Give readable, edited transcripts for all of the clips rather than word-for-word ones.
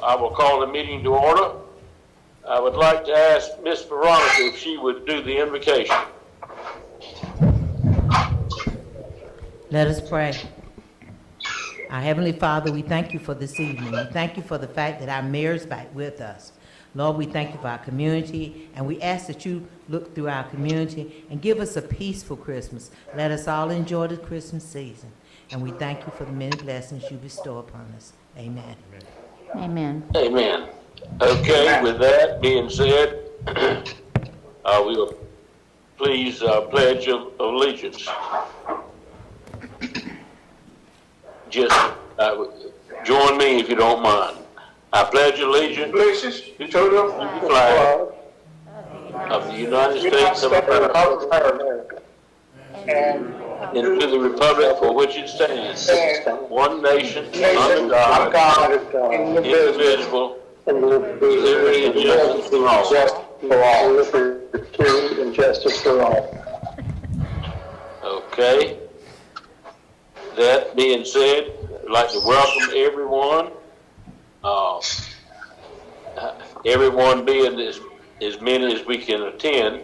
I will call the meeting to order. I would like to ask Miss Veronica if she would do the invocation. Let us pray. Our Heavenly Father, we thank you for this evening. We thank you for the fact that our mayor is back with us. Lord, we thank you for our community, and we ask that you look through our community and give us a peaceful Christmas. Let us all enjoy the Christmas season, and we thank you for the many blessings you bestow upon us. Amen. Amen. Amen. Okay, with that being said, we will please pledge of allegiance. Just join me if you don't mind. I pledge allegiance to the flag of the United States of America and to the republic for which it stands, one nation, under God, indivisible, with liberty and justice for all. Liberty and justice for all. Okay. That being said, I'd like to welcome everyone. Everyone being as many as we can attend.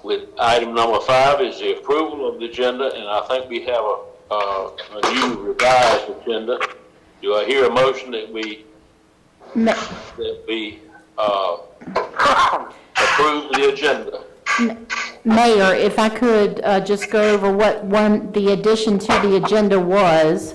With item number 5 is the approval of the agenda, and I think we have a new revised agenda. Do I hear a motion that we approve the agenda? Mayor, if I could just go over what the addition to the agenda was.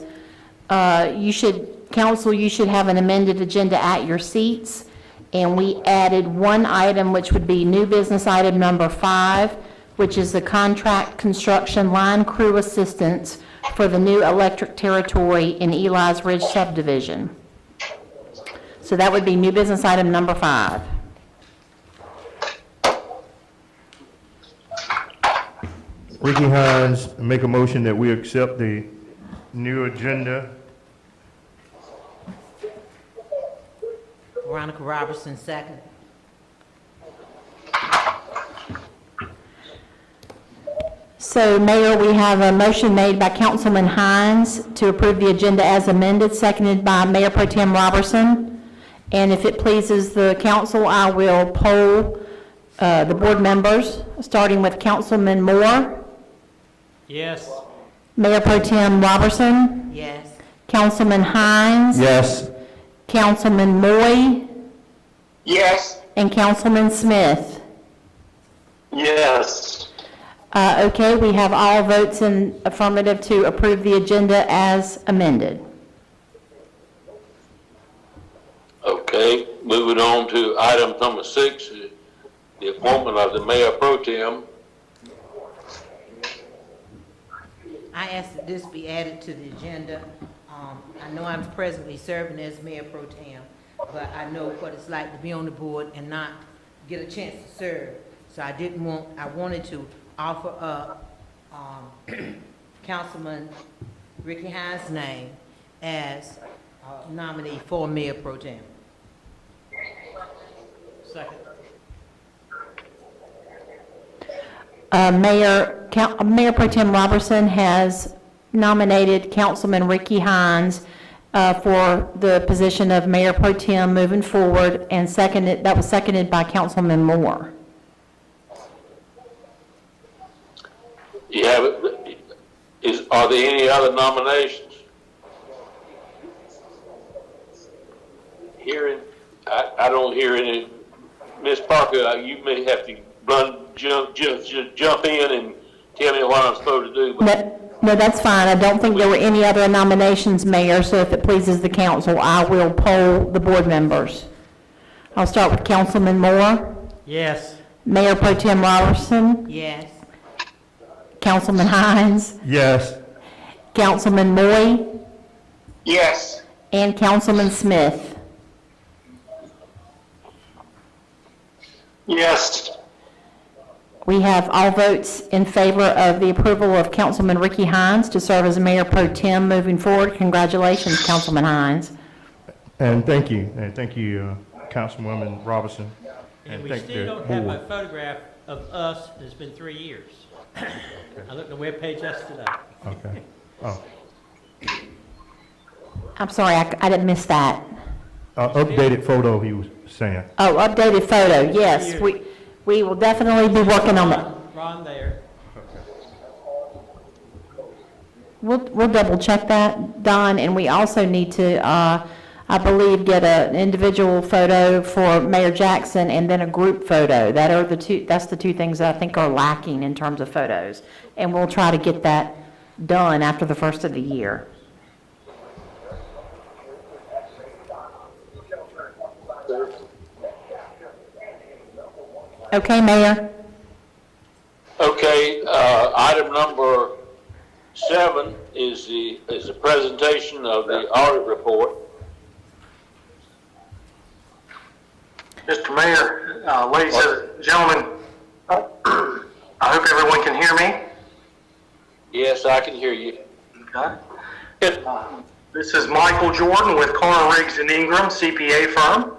Council, you should have an amended agenda at your seats. And we added one item, which would be new business item number 5, which is the contract construction line crew assistance for the new electric territory in Eli's Ridge subdivision. So that would be new business item number 5. Ricky Hines, make a motion that we accept the new agenda. Veronica Robertson, second. So, Mayor, we have a motion made by Councilman Hines to approve the agenda as amended, seconded by Mayor Pro Tem Robertson. And if it pleases the council, I will poll the board members, starting with Councilman Moore. Yes. Mayor Pro Tem Robertson. Yes. Councilman Hines. Yes. Councilman Moy. Yes. And Councilman Smith. Yes. Okay, we have all votes in affirmative to approve the agenda as amended. Okay, moving on to item number 6, the appointment of the Mayor Pro Tem. I ask that this be added to the agenda. I know I'm presently serving as Mayor Pro Tem, but I know what it's like to be on the board and not get a chance to serve. So I wanted to offer up Councilman Ricky Hines' name as nominee for Mayor Pro Tem. Second. Mayor Pro Tem Robertson has nominated Councilman Ricky Hines for the position of Mayor Pro Tem moving forward, and that was seconded by Councilman Moore. You have it. Are there any other nominations? I don't hear any. Ms. Parker, you may have to jump in and tell me what I'm supposed to do. No, that's fine. I don't think there were any other nominations, Mayor, so if it pleases the council, I will poll the board members. I'll start with Councilman Moore. Yes. Mayor Pro Tem Robertson. Yes. Councilman Hines. Yes. Councilman Moy. Yes. And Councilman Smith. Yes. We have all votes in favor of the approval of Councilman Ricky Hines to serve as Mayor Pro Tem moving forward. Congratulations, Councilman Hines. And thank you, Councilwoman Robertson. And we thank still the don't have board. a photograph of us, and it's been 3 years. I looked at the webpage yesterday. Okay. Oh, I'm sorry, I didn't miss that. Updated photo, he was saying. Oh, updated photo, yes. We will definitely be working on that. Ron there. We'll double check that, Don, and we also need to, I believe, get an individual photo for Mayor Jackson and then a group photo. That's the two things that I think are lacking in terms of photos. And we'll try to get that done after the first of the year. Okay, Mayor? Okay, item number 7 is the presentation of the audit report. Mr. Mayor, ladies and gentlemen, I hope everyone can hear me. Yes, I can hear you. Okay. This is Michael Jordan with Carr, Riggs & Ingram, CPA firm.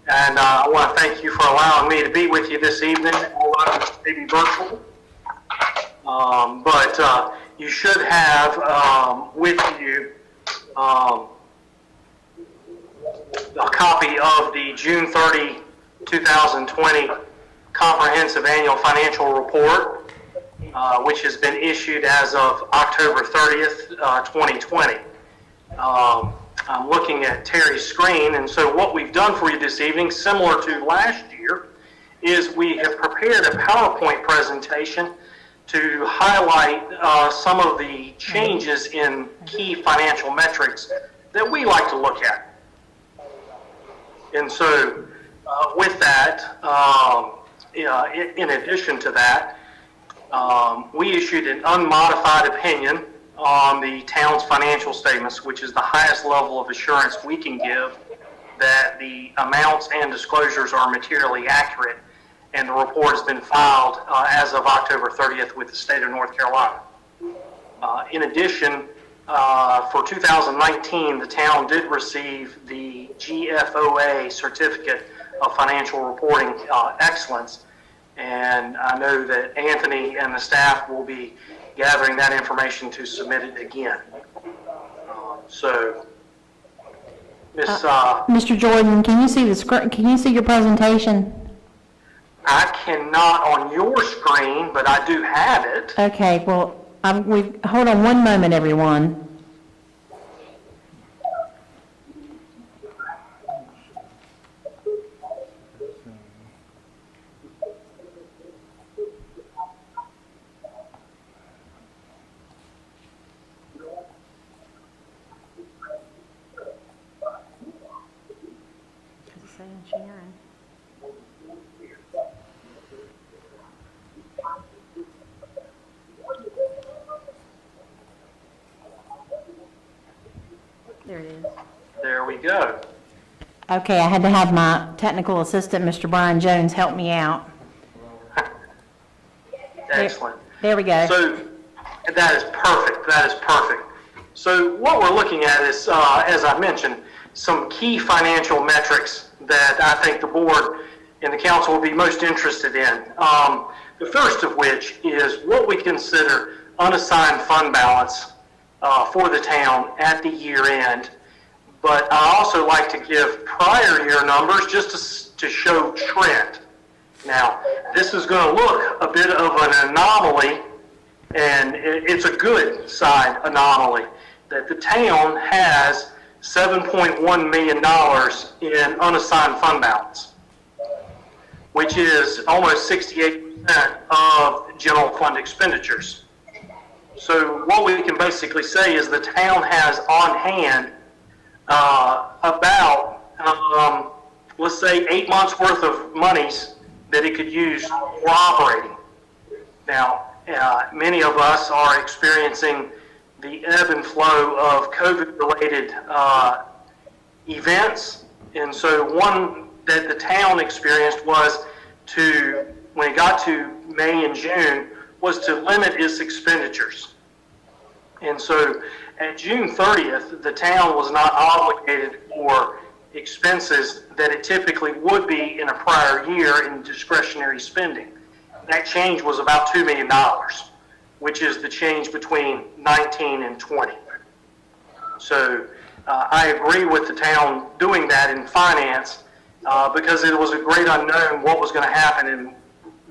And I want to thank you for allowing me to be with you this evening, although maybe virtual. But you should have with you a copy of the June 30, 2020 Comprehensive Annual Financial Report, which has been issued as of October 30th, 2020. I'm looking at Terry's screen, and so what we've done for you this evening, similar to last year, is we have prepared a PowerPoint presentation to highlight some of the changes in key financial metrics that we like to look at. And so with that, in addition to that, we issued an unmodified opinion on the town's financial statements, which is the highest level of assurance we can give that the amounts and disclosures are materially accurate, and the report has been filed as of October 30th with the state of North Carolina. In addition, for 2019, the town did receive the GFOA Certificate of Financial Reporting Excellence, and I know that Anthony and the staff will be gathering that information to submit it again. Mr. Jordan, can you see the screen? Can you see your presentation? I cannot on your screen, but I do have it. Okay, well, hold on one moment, everyone. There it is. There we go. Okay, I had to have my technical assistant, Mr. Brian Jones, help me out. Excellent. There we go. So that is perfect. That is perfect. So what we're looking at is, as I mentioned, some key financial metrics that I think the board and the council will be most interested in. The first of which is what we consider unassigned fund balance for the town at the year end. But I also like to give prior year numbers just to show trend. Now, this is going to look a bit of an anomaly, and it's a good side anomaly, that the town has $7.1 million in unassigned fund balance, which is almost 68% of general fund expenditures. So what we can basically say is the town has on hand about, let's say, 8 months worth of monies that it could use for operating. Now, many of us are experiencing the ebb and flow of COVID-related events, and so one that the town experienced was when it got to May and June, was to limit its expenditures. And so at June 30th, the town was not obligated for expenses that it typically would be in a prior year in discretionary spending. That change was about $2 million, which is the change between 19 and 20. So I agree with the town doing that in finance because it was a great unknown what was going to happen in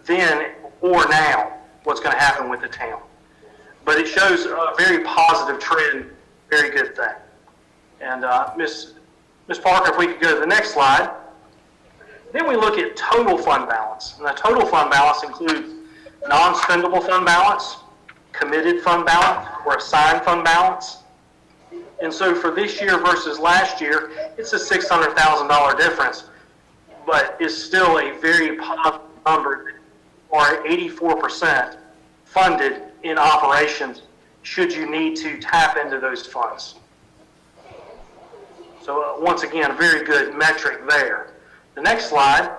then or now, what's going to happen with the town. But it shows a very positive trend, very good thing. And Ms. Parker, if we could go to the next slide. Then we look at total fund balance. And the total fund balance includes non-spendable fund balance, committed fund balance, or assigned fund balance. And so for this year versus last year, it's a $600,000 difference, but it's still a very positive number, or 84% funded in operations should you need to tap into those funds. So once again, a very good metric there. The next slide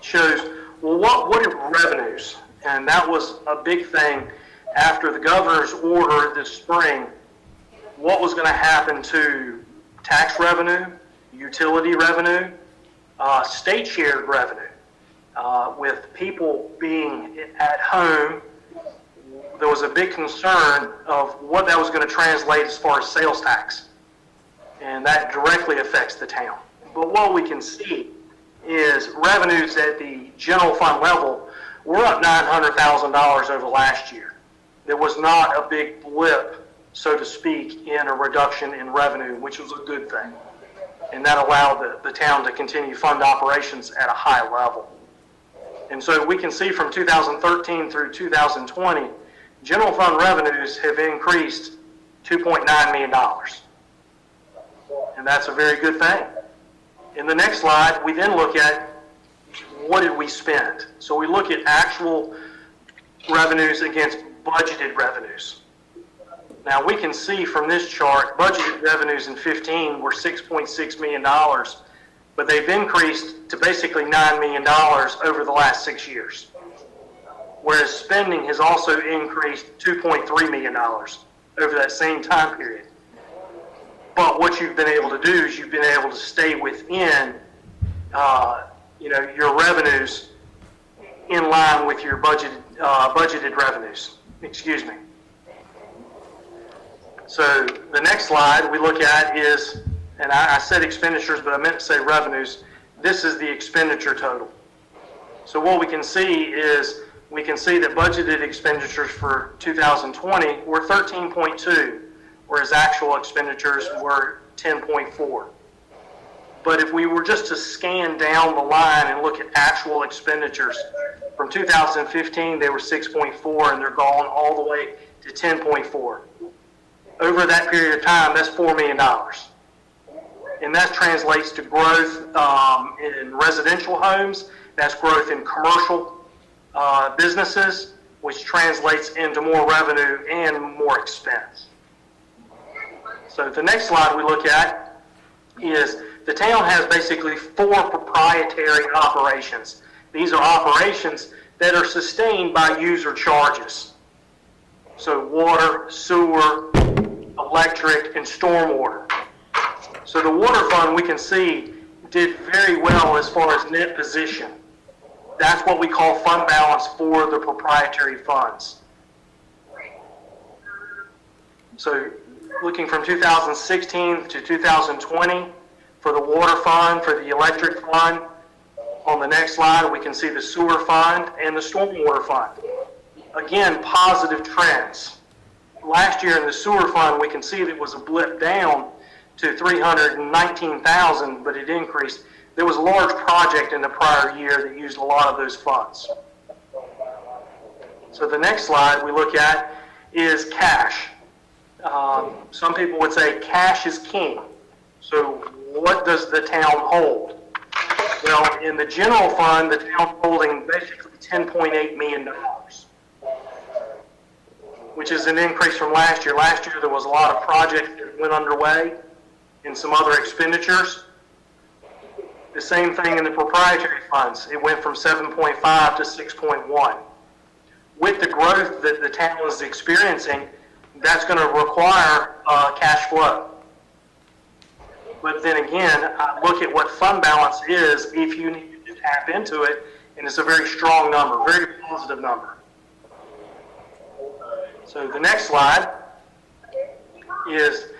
shows, well, what are revenues? And that was a big thing after the governor's order this spring. What was going to happen to tax revenue, utility revenue, state shared revenue? With people being at home, there was a big concern of what that was going to translate as far as sales tax. And that directly affects the town. But what we can see is revenues at the general fund level were up $900,000 over last year. There was not a big blip, so to speak, in a reduction in revenue, which was a good thing. And that allowed the town to continue fund operations at a high level. And so we can see from 2013 through 2020, general fund revenues have increased $2.9 million. And that's a very good thing. In the next slide, we then look at what did we spend. So we look at actual revenues against budgeted revenues. Now we can see from this chart, budgeted revenues in 15 were $6.6 million, but they've increased to basically $9 million over the last 6 years. Whereas spending has also increased $2.3 million over that same time period. But what you've been able to do is you've been able to stay within, your revenues in line with your budgeted revenues. Excuse me. So the next slide we look at is, and I said expenditures, but I meant to say revenues. This is the expenditure total. So what we can see is we can see that budgeted expenditures for 2020 were 13.2. Whereas actual expenditures were 10.4. But if we were just to scan down the line and look at actual expenditures, from 2015 they were 6.4 and they're gone all the way to 10.4. Over that period of time, that's $4 million. And that translates to growth in residential homes, that's growth in commercial businesses, which translates into more revenue and more expense. So the next slide we look at is the town has basically 4 proprietary operations. These are operations that are sustained by user charges. So water, sewer, electric, and stormwater. So the water fund, we can see, did very well as far as net position. That's what we call fund balance for the proprietary funds. So looking from 2016 to 2020 for the water fund, for the electric fund. On the next slide, we can see the sewer fund and the stormwater fund. Again, positive trends. Last year in the sewer fund, we can see that it was a blip down to $319,000, but it increased. There was a large project in the prior year that used a lot of those funds. So the next slide we look at is cash. Some people would say cash is king. So what does the town hold? Well, in the general fund, the town's holding basically $10.8 million, which is an increase from last year. Last year there was a lot of projects that went underway and some other expenditures. The same thing in the proprietary funds. It went from 7.5 to 6.1. With the growth that the town is experiencing, that's going to require cash flow. But then again, look at what fund balance is if you need to tap into it, and it's a very strong number, very positive number. So the next slide is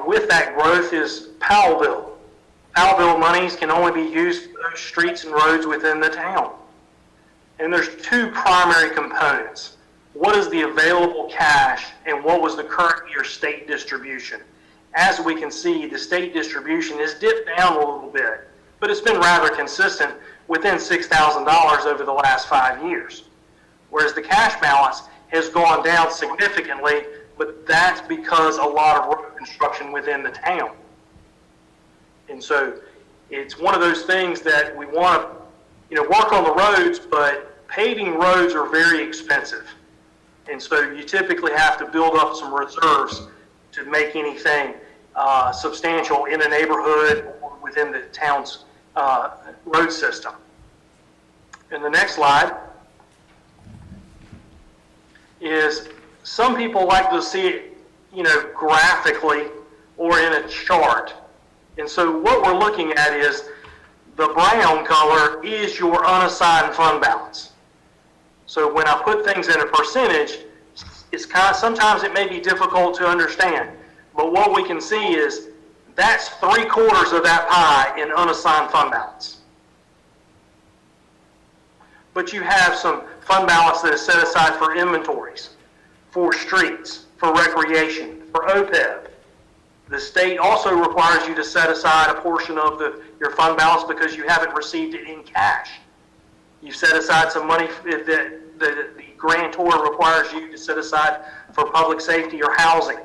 with that growth is Powell bill. Powell bill monies can only be used for those streets and roads within the town. And there's two primary components. What is the available cash and what was the current year state distribution? As we can see, the state distribution has dipped down a little bit, but it's been rather consistent within $6,000 over the last 5 years. Whereas the cash balance has gone down significantly, but that's because a lot of road construction within the town. And so it's one of those things that we want to, work on the roads, but paving roads are very expensive. And so you typically have to build up some reserves to make anything substantial in a neighborhood or within the town's road system. And the next slide is some people like to see it, graphically or in a chart. And so what we're looking at is the brown color is your unassigned fund balance. So when I put things in a percentage, it's sometimes it may be difficult to understand. But what we can see is that's 3/4 of that pie in unassigned fund balance. But you have some fund balance that is set aside for inventories, for streets, for recreation, for OPEB. The state also requires you to set aside a portion of your fund balance because you haven't received it in cash. You've set aside some money that the grantor requires you to set aside for public safety or housing.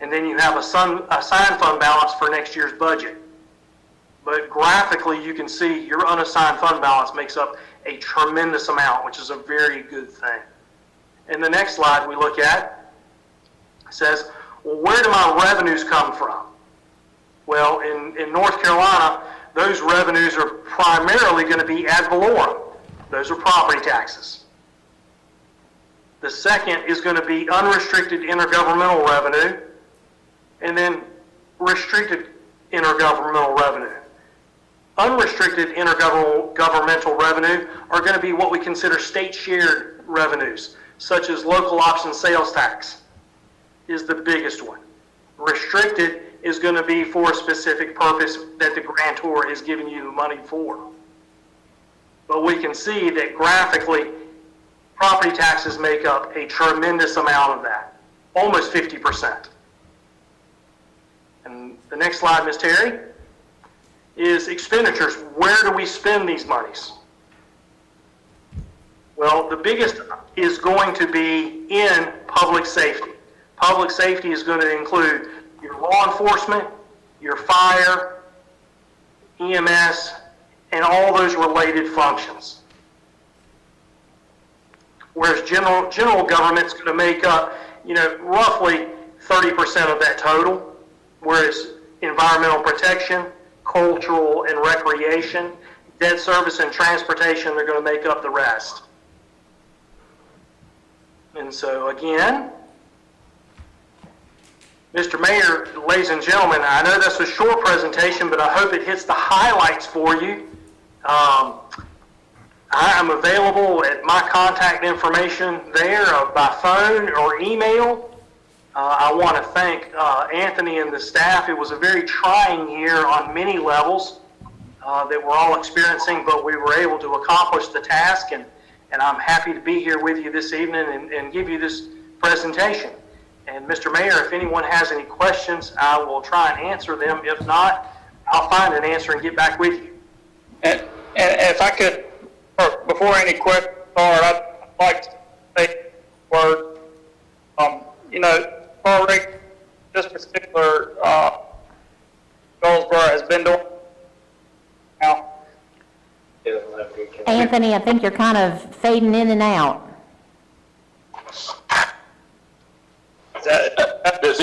And then you have a assigned fund balance for next year's budget. But graphically, you can see your unassigned fund balance makes up a tremendous amount, which is a very good thing. And the next slide we look at says, well, where do my revenues come from? Well, in North Carolina, those revenues are primarily going to be ad valorem. Those are property taxes. The second is going to be unrestricted intergovernmental revenue, and then restricted intergovernmental revenue. Unrestricted intergovernmental revenue are going to be what we consider state-shared revenues, such as local option sales tax is the biggest one. Restricted is going to be for a specific purpose that the grantor is giving you the money for. But we can see that graphically, property taxes make up a tremendous amount of that, almost 50%. And the next slide, Ms. Terry, is expenditures. Where do we spend these monies? Well, the biggest is going to be in public safety. Public safety is going to include your law enforcement, your fire, EMS, and all those related functions. Whereas general government's going to make up, roughly 30% of that total, whereas environmental protection, cultural and recreation, debt service and transportation, they're going to make up the rest. And so again, Mr. Mayor, ladies and gentlemen, I know that's a short presentation, but I hope it hits the highlights for you. I am available at my contact information there by phone or email. I want to thank Anthony and the staff. It was a very trying year on many levels that we're all experiencing, but we were able to accomplish the task, and I'm happy to be here with you this evening and give you this presentation. And Mr. Mayor, if anyone has any questions, I will try and answer them. If not, I'll find an answer and get back with you. And if I could, before any questions start, I'd like to say a word. Rick, this particular Goldsboro has been doing now. Anthony, I think you're kind of fading in and out. Does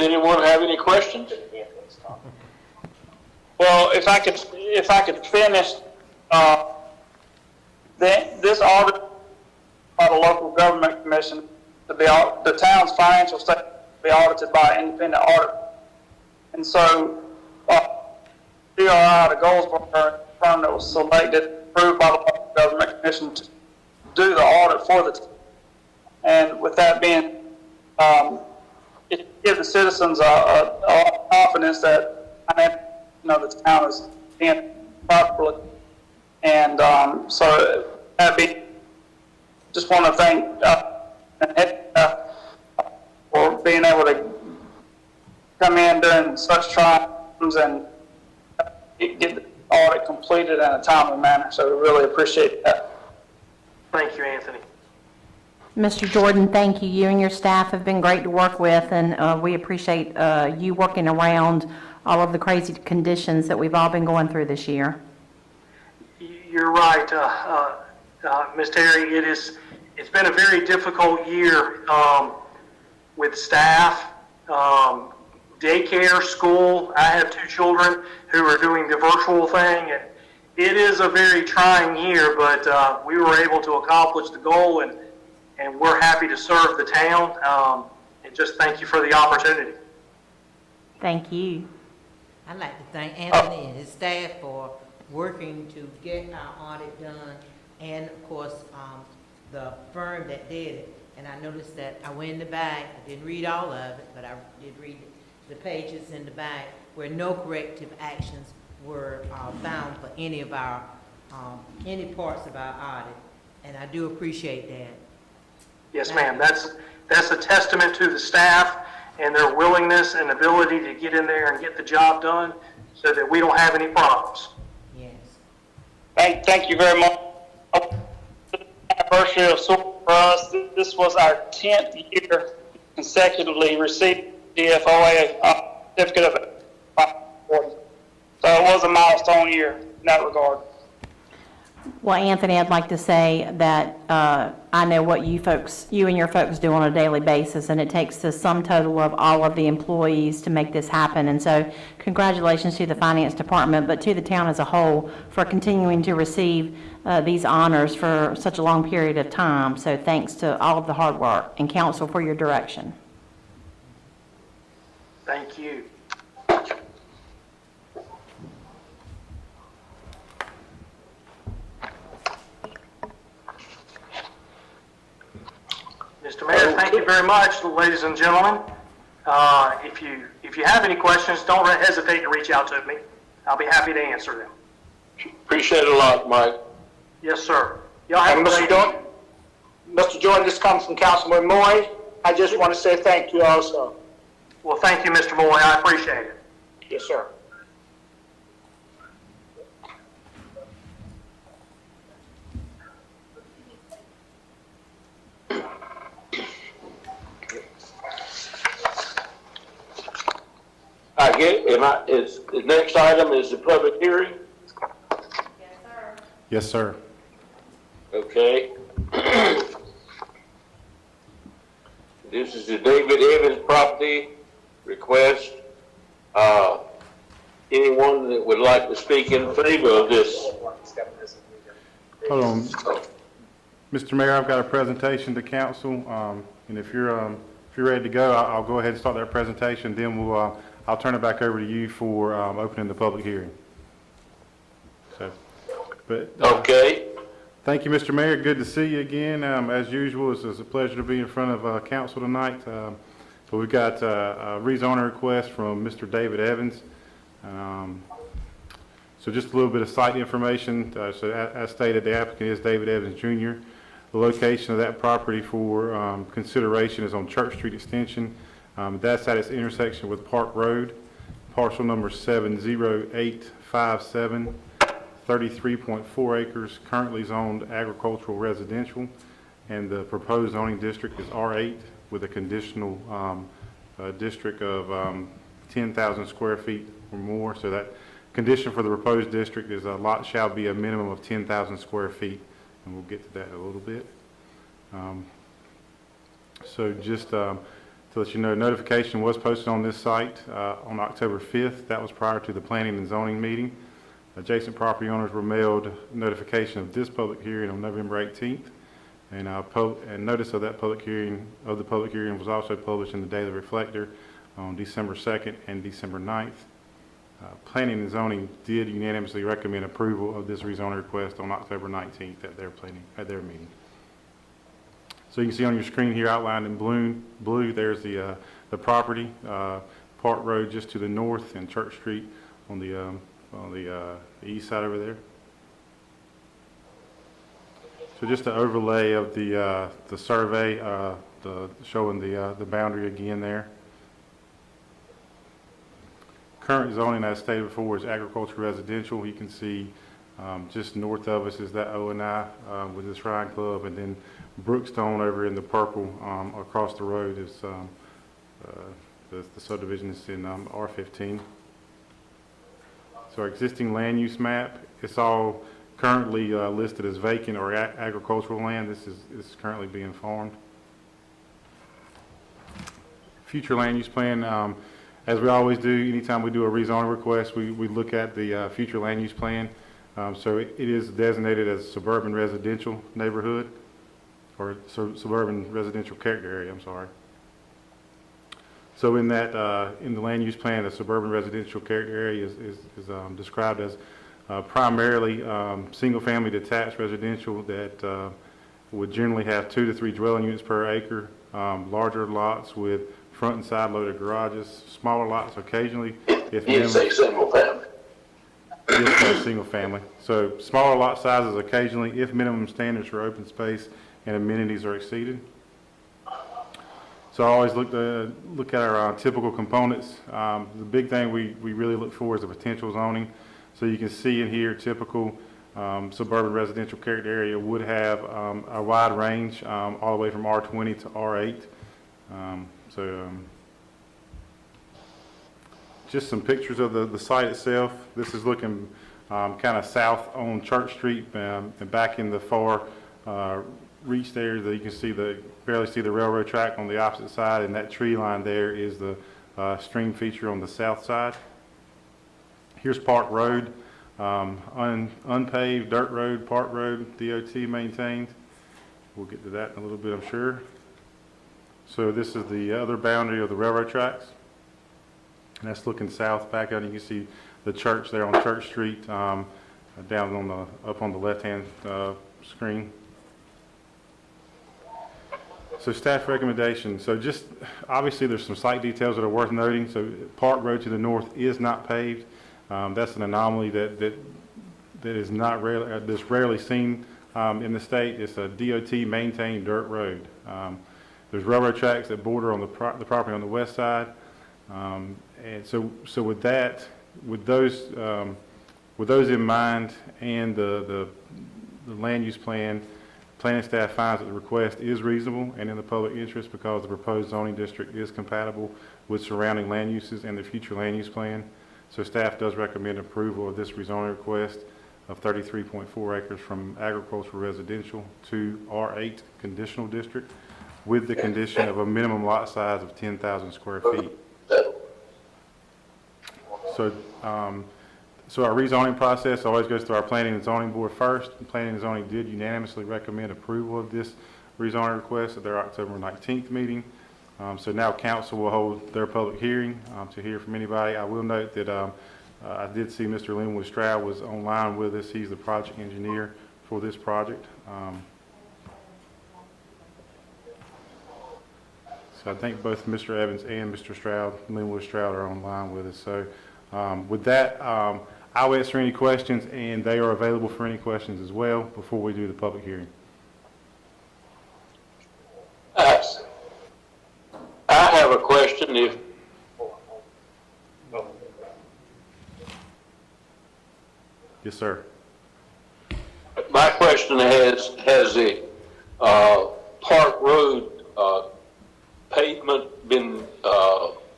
anyone have any questions? Well, if I could finish, this audit by the local government commission to be the town's financial statement to be audited by an independent auditor, and so DRI, the Goldsboro firm that was selected, approved by the local government commission to do the audit for the town. And with that being, it give the citizens a confidence that, the town is being properly. And so just want to thank for being able to come in during such times and get the audit completed in a timely manner. So we really appreciate that. Thank you, Anthony. Mr. Jordan, thank you. You and your staff have been great to work with, and we appreciate you working around all of the crazy conditions that we've all been going through this year. You're right, Ms. Terry. It's been a very difficult year with staff, daycare, school. I have 2 children who are doing the virtual thing, and it is a very trying year, but we were able to accomplish the goal, and we're happy to serve the town. And just thank you for the opportunity. Thank you. I'd like to thank Anthony and his staff for working to get our audit done, and of course, the firm that did it. And I noticed that I went in the back, I didn't read all of it, but I did read the pages in the back where no corrective actions were found for any of our, any parts of our audit. And I do appreciate that. Yes, ma'am. That's a testament to the staff and their willingness and ability to get in there and get the job done so that we don't have any problems. Yes. Thank you very much. Anniversary of SOAR for us. This was our 10th year consecutively receiving DFOA certificate of reporting. So it was a milestone year in that regard. Well, Anthony, I'd like to say that I know what you and your folks do on a daily basis, and it takes the sum total of all of the employees to make this happen. And so congratulations to the finance department, but to the town as a whole for continuing to receive these honors for such a long period of time. So thanks to all of the hard work, and council for your direction. Thank you. Mr. Mayor, thank you very much, ladies and gentlemen. If you have any questions, don't hesitate to reach out to me. I'll be happy to answer them. Appreciate it a lot, Mike. Yes, sir. Y'all have a great Mr. Jordan, this comes from Councilman Moy. I just want to say thank you also. Well, thank you, Mr. Moy. I appreciate it. Yes, sir. I get, the next item is the public hearing? Yes, sir. Okay. This is the David Evans property request. Anyone that would like to speak in favor of this? Hold on. Mr. Mayor, I've got a presentation to council, and if you're ready to go, I'll go ahead and start that presentation, then I'll turn it back over to you for opening the public hearing. Okay. Thank you, Mr. Mayor. Good to see you again. As usual, it's a pleasure to be in front of council tonight. So we've got a rezoning request from Mr. David Evans. So just a little bit of site information. So as stated, the applicant is David Evans Jr. The location of that property for consideration is on Church Street Extension. That's at its intersection with Park Road. Parcel number 70857. 33.4 acres, currently zoned agricultural residential, and the proposed zoning district is R8 with a conditional district of 10,000 square feet or more. So that condition for the proposed district is a lot shall be a minimum of 10,000 square feet, and we'll get to that in a little bit. So just to let you know, notification was posted on this site on October 5th. That was prior to the planning and zoning meeting. Adjacent property owners were mailed notification of this public hearing on November 18th, and notice of that public hearing was also published in the Daily Reflector on December 2nd and December 9th. Planning and zoning did unanimously recommend approval of this rezoning request on October 19th at their meeting. So you can see on your screen here outlined in blue, there's the the property, Park Road just to the north and Church Street on the east side over there. So just an overlay of the survey, showing the boundary again there. Current zoning, as stated before, is agricultural residential. You can see just north of us is that O&I with the Shrine Club, and then Brookstone over in the purple across the road is the subdivision is in R15. So our existing land use map, it's all currently listed as vacant or agricultural land. This is currently being farmed. Future land use plan, as we always do, anytime we do a rezoning request, we look at the future land use plan. So it is designated as suburban residential neighborhood, or suburban residential character area, I'm sorry. So in that, in the land use plan, the suburban residential character area is described as primarily single-family detached residential that would generally have 2 to 3 dwelling units per acre, larger lots with front and side loaded garages, smaller lots occasionally. If You say single family. Yes, single family. So smaller lot sizes occasionally if minimum standards for open space and amenities are exceeded. So I always look at our typical components. The big thing we really look for is the potential zoning. So you can see in here typical suburban residential character area would have a wide range all the way from R20 to R8. Just some pictures of the site itself. This is looking kind of south on Church Street and back in the far reach there that you can see barely see the railroad track on the opposite side, and that tree line there is the stream feature on the south side. Here's Park Road, unpaved dirt road, Park Road, DOT maintained. We'll get to that in a little bit, I'm sure. So this is the other boundary of the railroad tracks. And that's looking south back out. You can see the church there on Church Street, down on up on the left-hand screen. So staff recommendation. So just obviously there's some site details that are worth noting. So Park Road to the north is not paved. That's an anomaly that is not that's rarely seen in the state. It's a DOT maintained dirt road. There's railroad tracks that border on the property on the west side. And so with those in mind and the land use plan, planning staff finds that the request is reasonable and in the public interest because the proposed zoning district is compatible with surrounding land uses and the future land use plan. So staff does recommend approval of this rezoning request of 33.4 acres from agricultural residential to R8 conditional district with the condition of a minimum lot size of 10,000 square feet. So our rezoning process always goes through our planning and zoning board first. Planning and zoning did unanimously recommend approval of this rezoning request at their October 19th meeting. So now council will hold their public hearing to hear from anybody. I will note that I did see Mr. Linwood Stroud was online with us. He's the project engineer for this project. So I think both Mr. Evans and Mr. Stroud, Linwood Stroud, are online with us. So with that, I'll answer any questions, and they are available for any questions as well before we do the public hearing. I have a question. Yes, sir. My question has the Park Road pavement been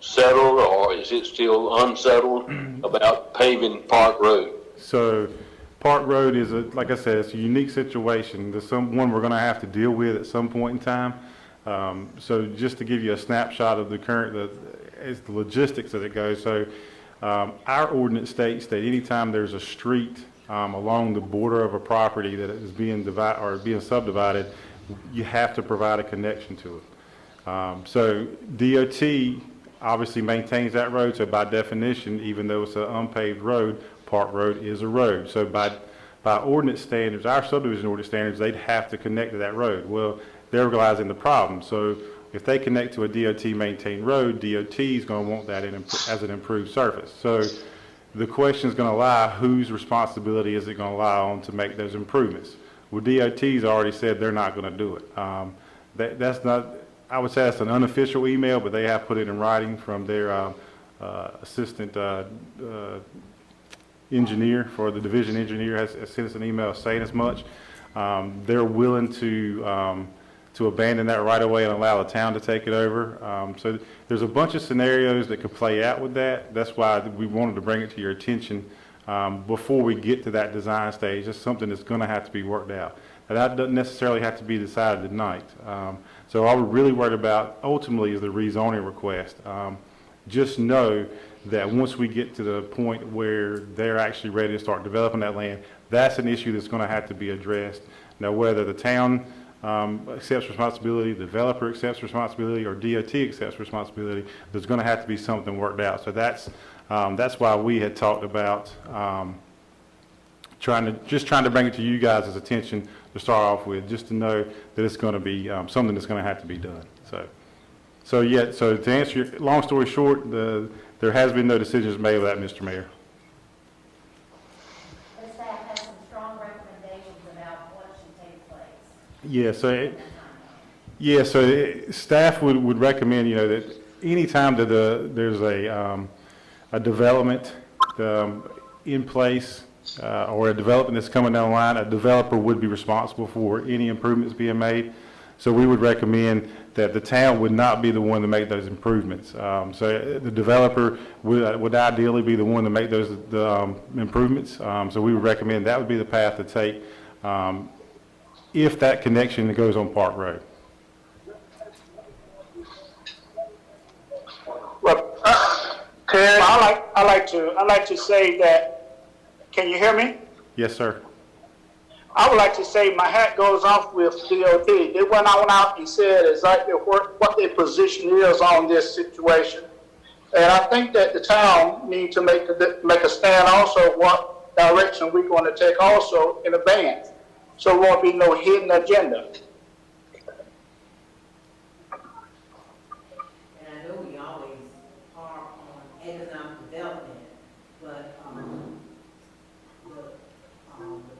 settled, or is it still unsettled about paving Park Road? So Park Road is, like I said, it's a unique situation. There's one we're going to have to deal with at some point in time. So just to give you a snapshot of the current, it's the logistics as it goes. So our ordinance states that anytime there's a street along the border of a property that is being divided or being subdivided, you have to provide a connection to it. So DOT obviously maintains that road. So by definition, even though it's an unpaved road, Park Road is a road. So by ordinance standards, our subdivision ordinance standards, they'd have to connect to that road. Well, they're realizing the problem. So if they connect to a DOT maintained road, DOT is going to want that as an improved surface. So the question is going to lie, whose responsibility is it going to lie on to make those improvements? Well, DOT's already said they're not going to do it. That's not, I would say that's an unofficial email, but they have put it in writing from their assistant engineer for the division engineer has sent us an email saying as much. They're willing to abandon that right away and allow the town to take it over. So there's a bunch of scenarios that could play out with that. That's why we wanted to bring it to your attention before we get to that design stage. It's something that's going to have to be worked out. Now, that doesn't necessarily have to be decided tonight. So all we're really worried about ultimately is the rezoning request. Just know that once we get to the point where they're actually ready to start developing that land, that's an issue that's going to have to be addressed. Now, whether the town accepts responsibility, the developer accepts responsibility, or DOT accepts responsibility, there's going to have to be something worked out. So that's why we had talked about trying to bring it to you guys' attention to start off with, just to know that it's going to be something that's going to have to be done. So to answer your long story short, there has been no decisions made with that, Mr. Mayor. The staff has some strong recommendations about what should take place. So staff would recommend, that any time that there's a development in place or a development that's coming down the line, a developer would be responsible for any improvements being made. So we would recommend that the town would not be the one to make those improvements. So the developer would ideally be the one to make those improvements. So we would recommend that would be the path to take if that connection goes on Park Road. Well, Ted, I like to say that, can you hear me? Yes, sir. I would like to say my hat goes off with DOT. They went on out and said exactly what their position is on this situation. And I think that the town needs to make a stand also what direction we're going to take also in advance. So there won't be no hidden agenda. And I know we always are on economic development, but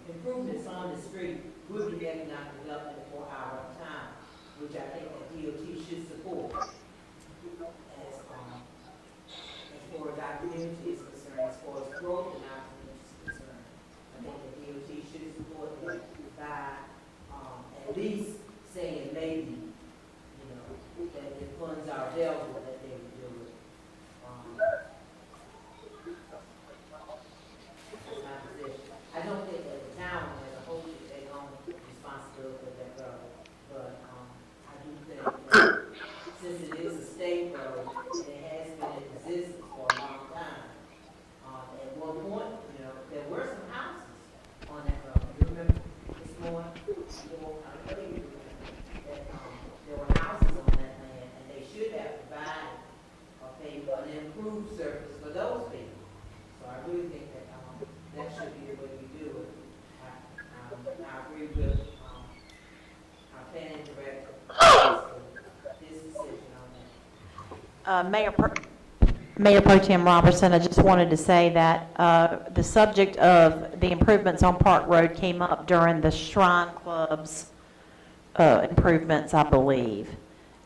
the improvements on the street would be economic development for our town, which I think that DOT should support. As far as our community is concerned, as far as growth in our community is concerned, I think that DOT should support that by at least saying maybe, that if funds are available, that they would do it. That's my position. I don't think that the town as a whole should take on responsibility of that road, but I do think that since it is a state road, and it has been in existence for a long time, at one point, there were some houses on that road. You remember this morning? I think you remember that there were houses on that land, and they should have provided an improved surface for those people. So I really think that that should be the way we do it. I agree with our planning director, his decision on that. Mayor Pro Tem Robertson, I just wanted to say that the subject of the improvements on Park Road came up during the Shrine Club's improvements, I believe.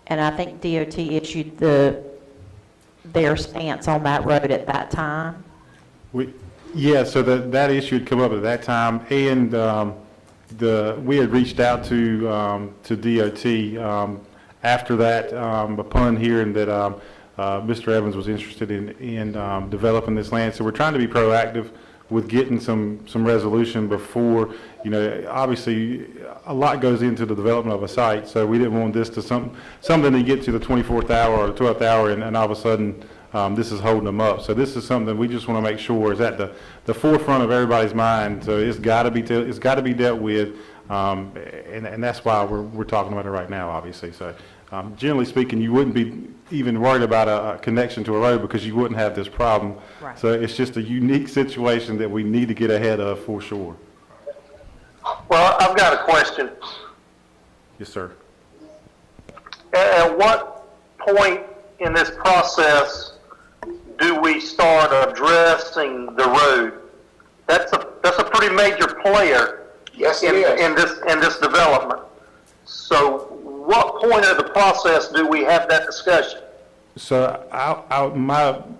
And I think DOT issued their stance on that road at that time. So that issue had come up at that time, and we had reached out to DOT after that upon hearing that Mr. Evans was interested in developing this land. So we're trying to be proactive with getting some resolution before, obviously a lot goes into the development of a site, so we didn't want this to something to get to the 24th hour or the 12th hour and all of a sudden this is holding them up. So this is something we just want to make sure is at the forefront of everybody's mind. So it's got to be dealt with, and that's why we're talking about it right now, obviously. So generally speaking, you wouldn't be even worried about a connection to a road because you wouldn't have this problem. Right. So it's just a unique situation that we need to get ahead of for sure. Well, I've got a question. Yes, sir. At what point in this process do we start addressing the road? That's a pretty major player. Yes, it is. In this development. So what point of the process do we have that discussion? So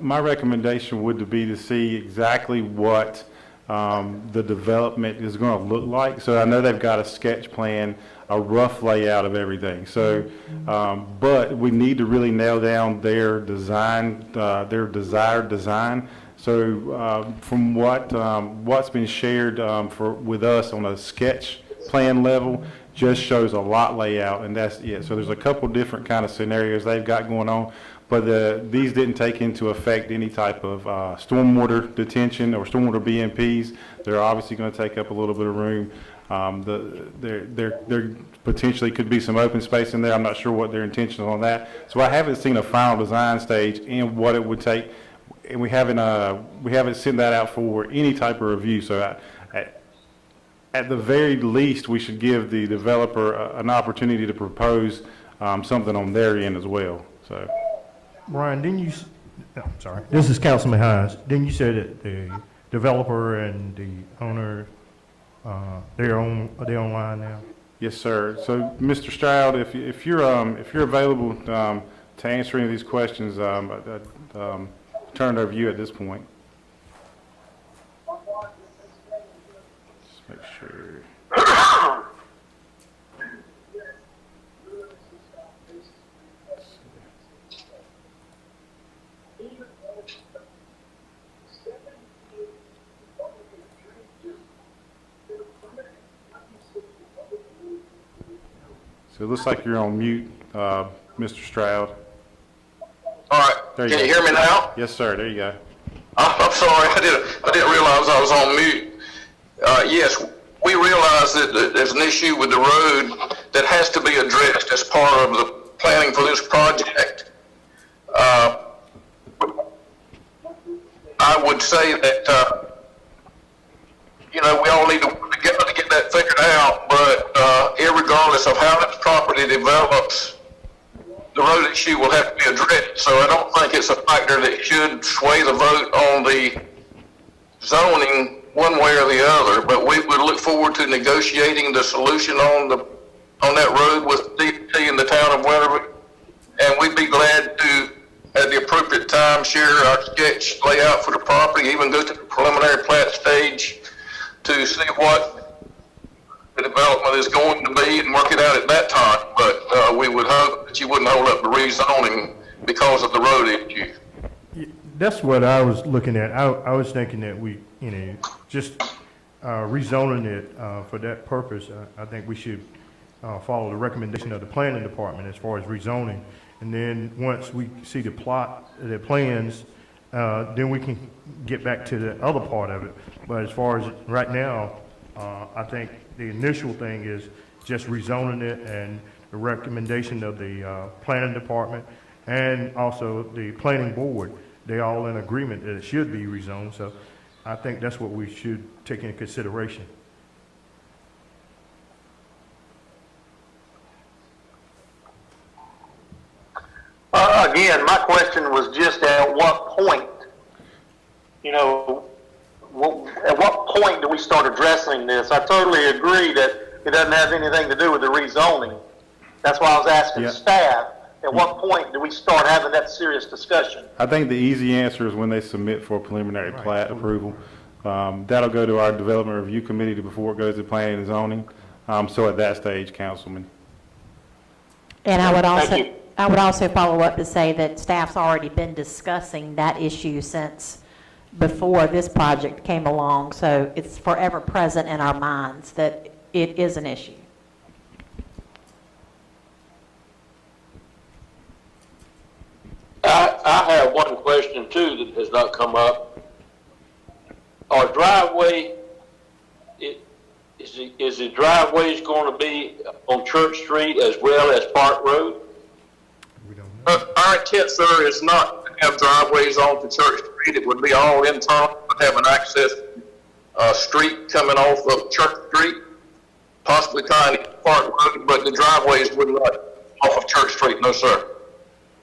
my recommendation would be to see exactly what the development is going to look like. So I know they've got a sketch plan, a rough layout of everything. So, but we need to really nail down their design, their desired design. So from what's been shared with us on a sketch plan level, just shows a lot layout, and that's it. So there's a couple different kind of scenarios they've got going on, but these didn't take into effect any type of stormwater detention or stormwater BMPs. They're obviously going to take up a little bit of room. There potentially could be some open space in there. I'm not sure what their intention is on that. So I haven't seen a final design stage and what it would take, and we haven't sent that out for any type of review. So at the very least, we should give the developer an opportunity to propose something on their end as well. So, Brian, I'm sorry, this is Councilman Hines. Didn't you say that the developer and the owner, they're online now? yes, sir. So, Mr. Stroud, if you're available to answer any of these questions, turn it over to you at this point. Just make sure. So it looks like you're on mute, Mr. Stroud. All right, There can you you go. hear me now? Yes, sir. There you go. I'm sorry, I didn't realize I was on mute. Yes, we realize that there's an issue with the road that has to be addressed as part of the planning for this project. I would say that, we all need to work together to get that figured out, but irregardless of how this property develops, the road issue will have to be addressed. So I don't think it's a factor that should sway the vote on the zoning one way or the other, but we would look forward to negotiating the solution on that road with DOT in the town of Winterville, and we'd be glad to, at the appropriate time, share our sketch layout for the property, even go to the preliminary plat stage to see what the development is going to be and work it out at that time. But we would hope that you wouldn't hold up the rezoning because of the road issue. That's what I was looking at. I was thinking that we, just rezoning it for that purpose. I think we should follow the recommendation of the planning department as far as rezoning. And then once we see the plans, then we can get back to the other part of it. But as far as right now, I think the initial thing is just rezoning it, and the recommendation of the planning department and also the planning board, they all in agreement that it should be rezoned. So I think that's what we should take into consideration. Again, my question was just at what point, at what point do we start addressing this? I totally agree that it doesn't have anything to do with the rezoning. That's why I was asking Yeah. staff, at what point do we start having that serious discussion? I think the easy answer is when they submit for preliminary plat approval. That'll go to our development review committee before it goes to planning and zoning. So at that stage, Councilman. And I Thank you. would also follow up to say that staff's already been discussing that issue since before this project came along, so it's forever present in our minds that it is an issue. I have one question too that has not come up. Our driveway, is the driveways going to be on Church Street as well as Park Road? Our intent, sir, is not to have driveways onto Church Street. It would be all internal, would have an access street coming off of Church Street, possibly tying into Park Road, but the driveways would not off of Church Street, no, sir.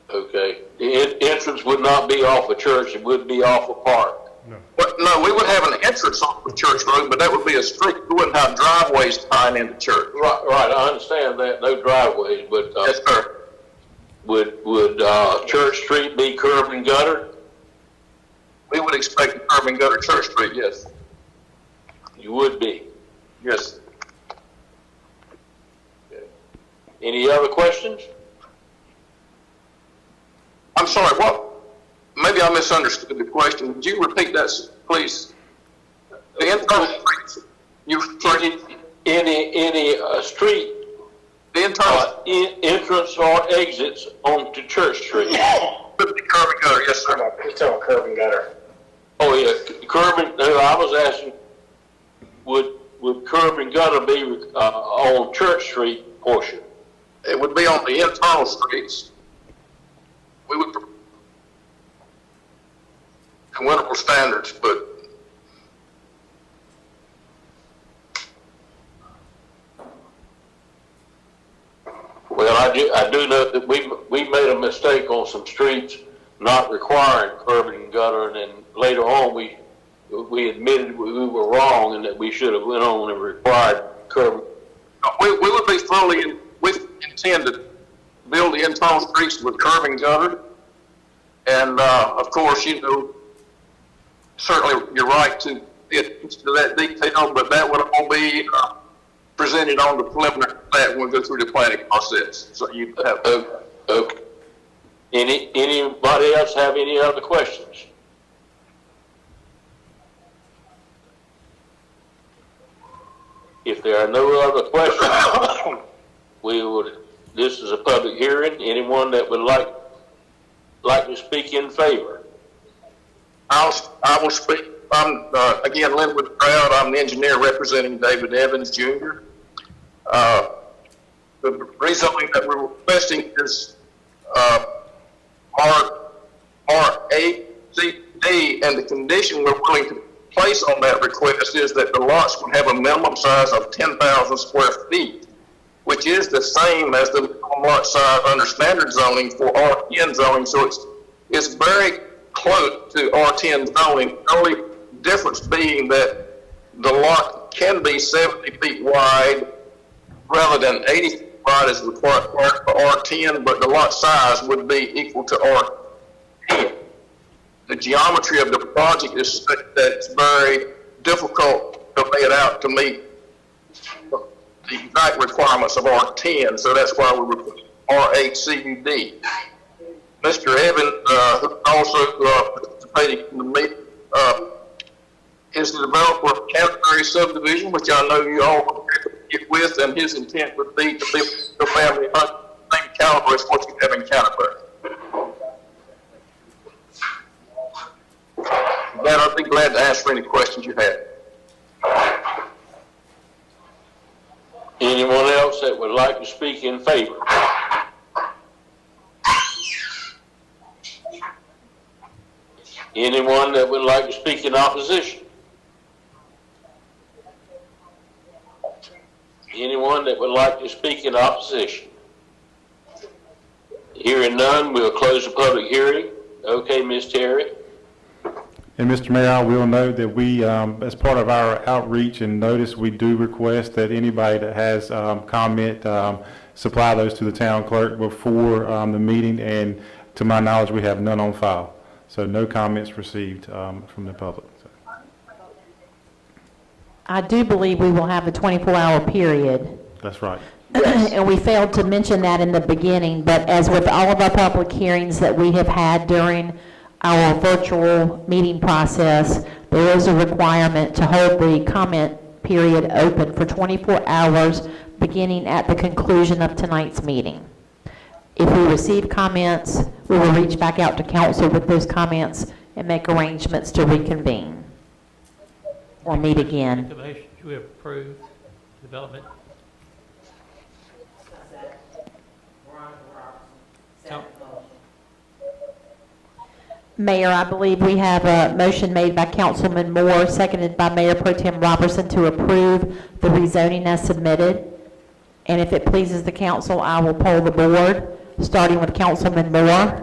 Okay. The entrance would not be off of Church, it would be off of Park. But no, we would have an entrance off of Church Road, but that would be a street. We wouldn't have driveways tying into church. Right, I understand that, no driveways, but, Yes, sir. would Church Street be curb and gutter? We would expect a curb and gutter Church Street, yes. You would be. Yes. Any other questions? I'm sorry, what? Maybe I misunderstood the question. Would you repeat that, please? The internal streets. Any street, The internal, entrance or exits onto Church Street? would be curb and gutter, yes, sir. It's on curb and gutter. Oh, yeah, curb and, no, I was asking, would curb and gutter be, on Church Street portion? It would be on the internal streets. We would, winnable standards, but Well, I do know that we made a mistake on some streets not requiring curb and gutter, and then later on, we admitted we were wrong and that we should have went on and required curb. we would be fully, we intend to build the internal streets with curb and gutter. And, of course, you know, certainly you're right to get into that detail, but that would all be, presented on the preliminary plat when we go through the planning process. So you have, Okay. Anybody else have any other questions? If there are no other questions, this is a public hearing. Anyone that would like to speak in favor? I will speak. I'm, again, Linwood Proud. I'm the engineer representing David Evans, Jr. The rezoning that we're requesting is, R8CD, and the condition we're willing to place on that request is that the lots would have a minimum size of 10,000 square feet, which is the same as the minimum lot size under standard zoning for R10 zoning. So it's very close to R10 zoning. The only difference being that the lot can be 70 feet wide rather than 80 feet wide as required for R10, but the lot size would be equal to R10. The geometry of the project is such that it's very difficult to lay it out to meet the exact requirements of R10, so that's why we request R8CUD. Mr. Evans, who also participating in the meeting, is the developer of Canterbury subdivision, which I know you all get with, and his intent would be to build a family same caliber as what you have in Canterbury. That I'd be glad to answer any questions you have. Anyone else that would like to speak in favor? Anyone that would like to speak in opposition? Anyone that would like to speak in opposition? Hearing none, we'll close the public hearing. Okay, Ms. Terry. And Mr. Mayor, I will note that we, as part of our outreach and notice, we do request that anybody that has comment, supply those to the town clerk before the meeting, and to my knowledge, we have none on file. So no comments received from the public. So. I do believe we will have a 24-hour period. That's right. And we failed to mention that in the beginning, but as with all of our public hearings that we have had during our virtual meeting process, there is a requirement to hold the comment period open for 24 hours beginning at the conclusion of tonight's meeting. If we receive comments, we will reach back out to council with those comments and make arrangements to reconvene or meet again. Should we approve development? Mayor, I believe we have a motion made by Councilman Moore, seconded by Mayor Pro Tem Robertson to approve the rezoning as submitted. And if it pleases the council, I will poll the board, starting with Councilman Moore,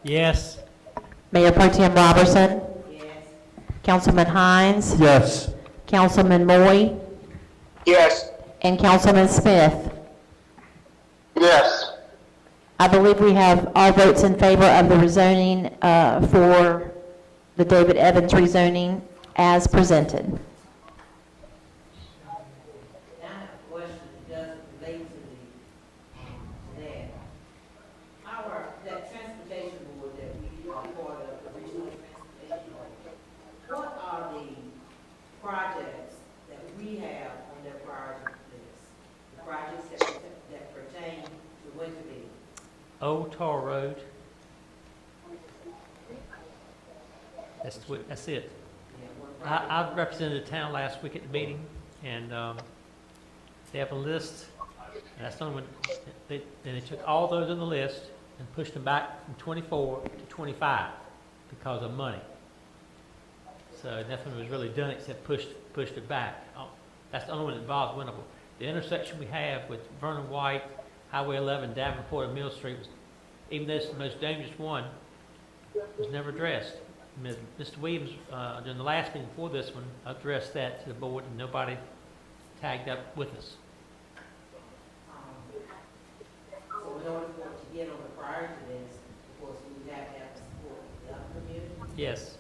Yes. Mayor Pro Tem Robertson. Yes. Councilman Hines, Yes. Councilman Moy, Yes. and Councilman Smith. Yes. I believe we have all votes in favor of the rezoning for the David Evans rezoning as presented. Now I have a question that does relate to that. That transportation board that we are part of, the regional transportation board, what are the projects that we have on their priority list? The projects that pertain to Winterville? Old Tar Road. That's it. I represented the town last week at the meeting, and they have a list, and that's the only one, they took all those on the list and pushed them back from 24 to 25 because of money. So nothing was really done except pushed it back. That's the only one that involves Winterville. The intersection we have with Vernon White, Highway 11, Davenport, and Mill Street, even though it's the most dangerous one, was never addressed. Mr. Williams, during the last meeting before this one, addressed that to the board, and nobody tagged up with us. So in order for it to get on the priority list, of course, we would have to have the support of the other community. Yes.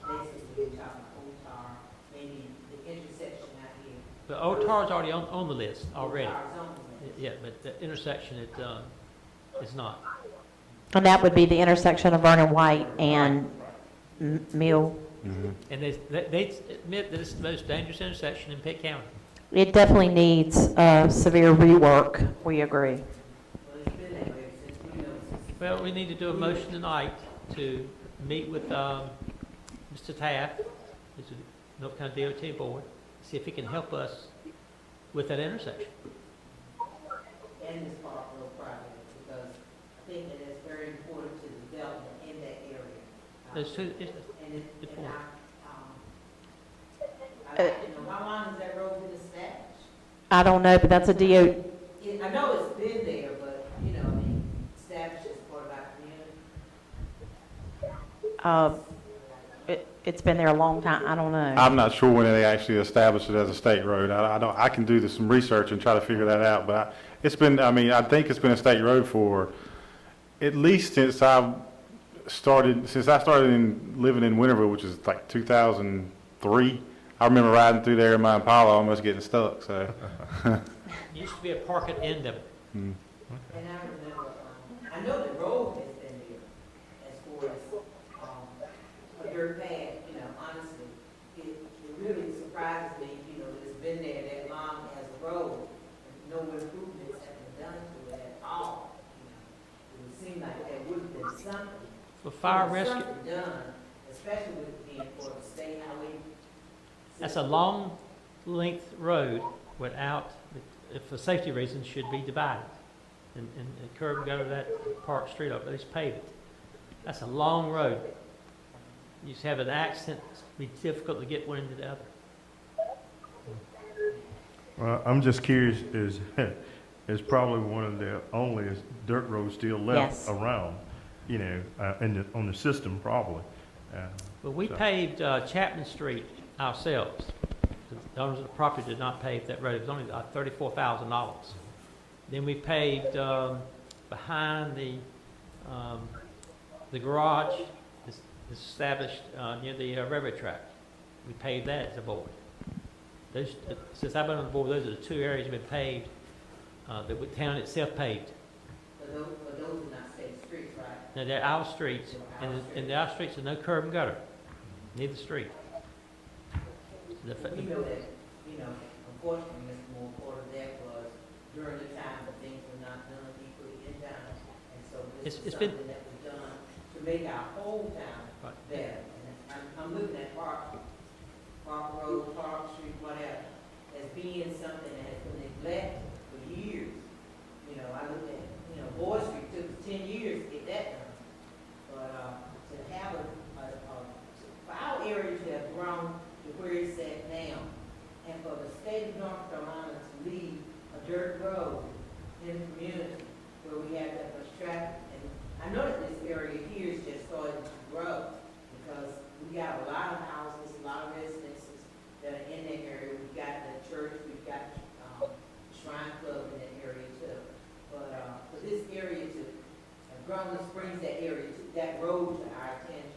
Basically, we're talking about Old Tar, maybe the intersection out here. But Old Tar is already on the list already. Old Tar is on the list. Yeah, but the intersection is not. And that would be the intersection of Vernon White and Mill. And they admit that it's the most dangerous intersection in Pitt County. It definitely needs severe rework. We agree. Well, it's been that way since we know since. Well, we need to do a motion tonight to meet with Mr. Taft, who's the North County DOT board, see if he can help us with that intersection. And this Park Road project, because I think that it's very important to the development in that area. Those two, And it, good and point. I'd like to know, how long has that road been established? I don't know, but that's a DO. I know it's been there, but, you know, I mean, established as part of our community. It's been there a long time. I don't know. I'm not sure when they actually established it as a state road. I can do some research and try to figure that out, but I think it's been a state road for at least since I started living in Winterville, which is like 2003. I remember riding through there in my Impala, almost getting stuck, so. It used to be a park at the end of it. And I remember, I know the road has been there as far as, a dirt pad, you know, honestly. It really surprises me, you know, that it's been there that long as a road. And no improvements have been done to it at all. You know, it would seem like there would have been something. For fire rescue, Something done, especially with being for the state highway. that's a long length road without, for safety reasons, should be divided. And curb and gutter that Park Street up, at least pave it. That's a long road. You just have an accident, it'd be difficult to get one into the other. Well, I'm just curious, is probably one of the only dirt roads still left Yes. around, you know, on the system probably. But we So- paved Chapman Street ourselves. The owners of the property did not pave that road. It was only $34,000. Then we paved behind the garage is established near the railroad track. We paved that as a board. Since I've been on the board, those are the two areas that have been paved, that the town itself paved. But those are not state streets, right? Now, they're our streets, and our streets are no curb and gutter, neither street. We know that, you know, unfortunately, Mr. Moore, part of that was during the time when things were not done equally in town. And so this is It's been- something that was done to make our whole town Right. better. And I'm looking at Park Road, Park Street, whatever, as being something that has been neglected for years. You know, I looked at, you know, Boyd Street took us 10 years to get that done. But, to have for our area to have grown to where it's at now, and for the state of North Carolina to leave a dirt road in the community where we have that much traffic. And I know that this area here is just starting to grow because we got a lot of houses, a lot of residences that are in that area. We've got the church, we've got Shrine Club in that area too. But for this area to, Groveland Springs, that area, that road to our attention.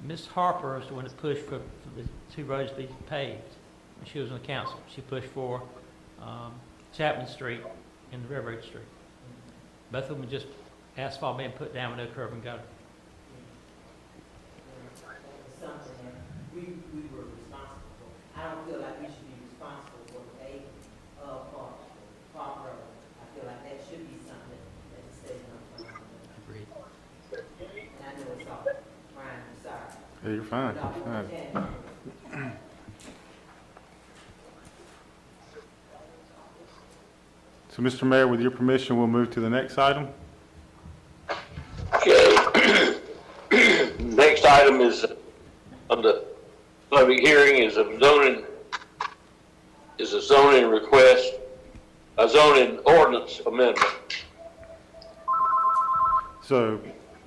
Ms. Harper is the one that pushed for the two roads to be paved. When she was on the council, she pushed for Chapman Street and Railroad Street. Both of them were just asphalt being put down with no curb and gutter. Something that we were responsible for. I don't feel like we should be responsible for the paving of Park Road. I feel like that should be something that the state of North Carolina does. Agreed. And I know it's all, Ryan, I'm sorry. Yeah, you're fine. But You're fine. So, Mr. Mayor, with your permission, we'll move to the next item. Okay. Next item is of the public hearing is a zoning request, a zoning ordinance amendment. So,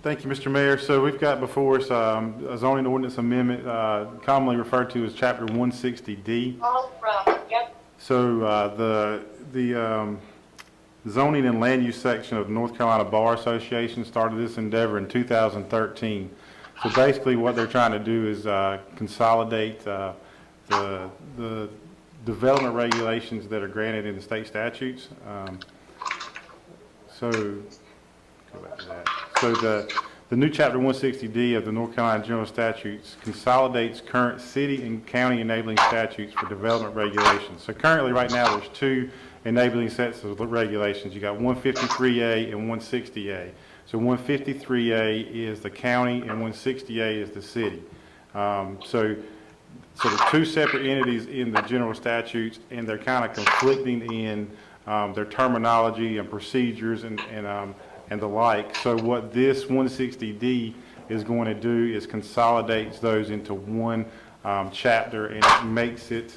thank you, Mr. Mayor. So we've got before us a zoning ordinance amendment, commonly referred to as Chapter 160D. So the zoning and land use section of the North Carolina Bar Association started this endeavor in 2013. So basically what they're trying to do is consolidate the development regulations that are granted in the state statutes. So go back to that. So the new Chapter 160D of the North Carolina General Statutes consolidates current city and county enabling statutes for development regulations. So currently, right now, there's two enabling sets of regulations. You got 153A and 160A. So 153A is the county and 160A is the city. So the two separate entities in the general statutes, and they're kind of conflicting in their terminology and procedures and the like. So what this 160D is going to do is consolidates those into one chapter, and it makes it,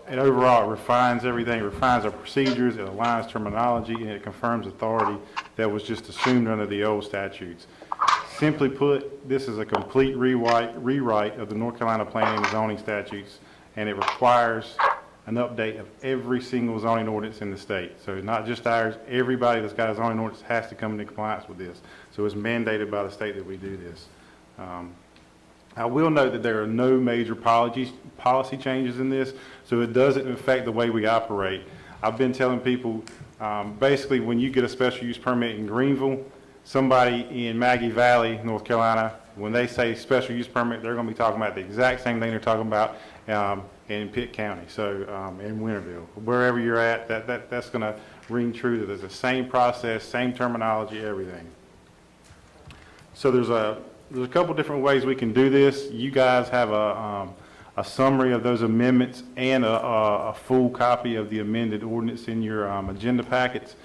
and overall it refines everything, it refines our procedures, it aligns terminology, and it confirms authority that was just assumed under the old statutes. Simply put, this is a complete rewrite of the North Carolina Planning and Zoning statutes, and it requires an update of every single zoning ordinance in the state. So not just ours, everybody that's got a zoning ordinance has to come into compliance with this. So it's mandated by the state that we do this. I will note that there are no major policy changes in this, so it doesn't affect the way we operate. I've been telling people, basically when you get a special use permit in Greenville, somebody in Maggie Valley, North Carolina, when they say special use permit, they're going to be talking about the exact same thing they're talking about in Pitt County, so in Winterville. Wherever you're at, that's going to ring true that there's the same process, same terminology, everything. So there's a couple different ways we can do this. You guys have a summary of those amendments and a full copy of the amended ordinance in your agenda packets.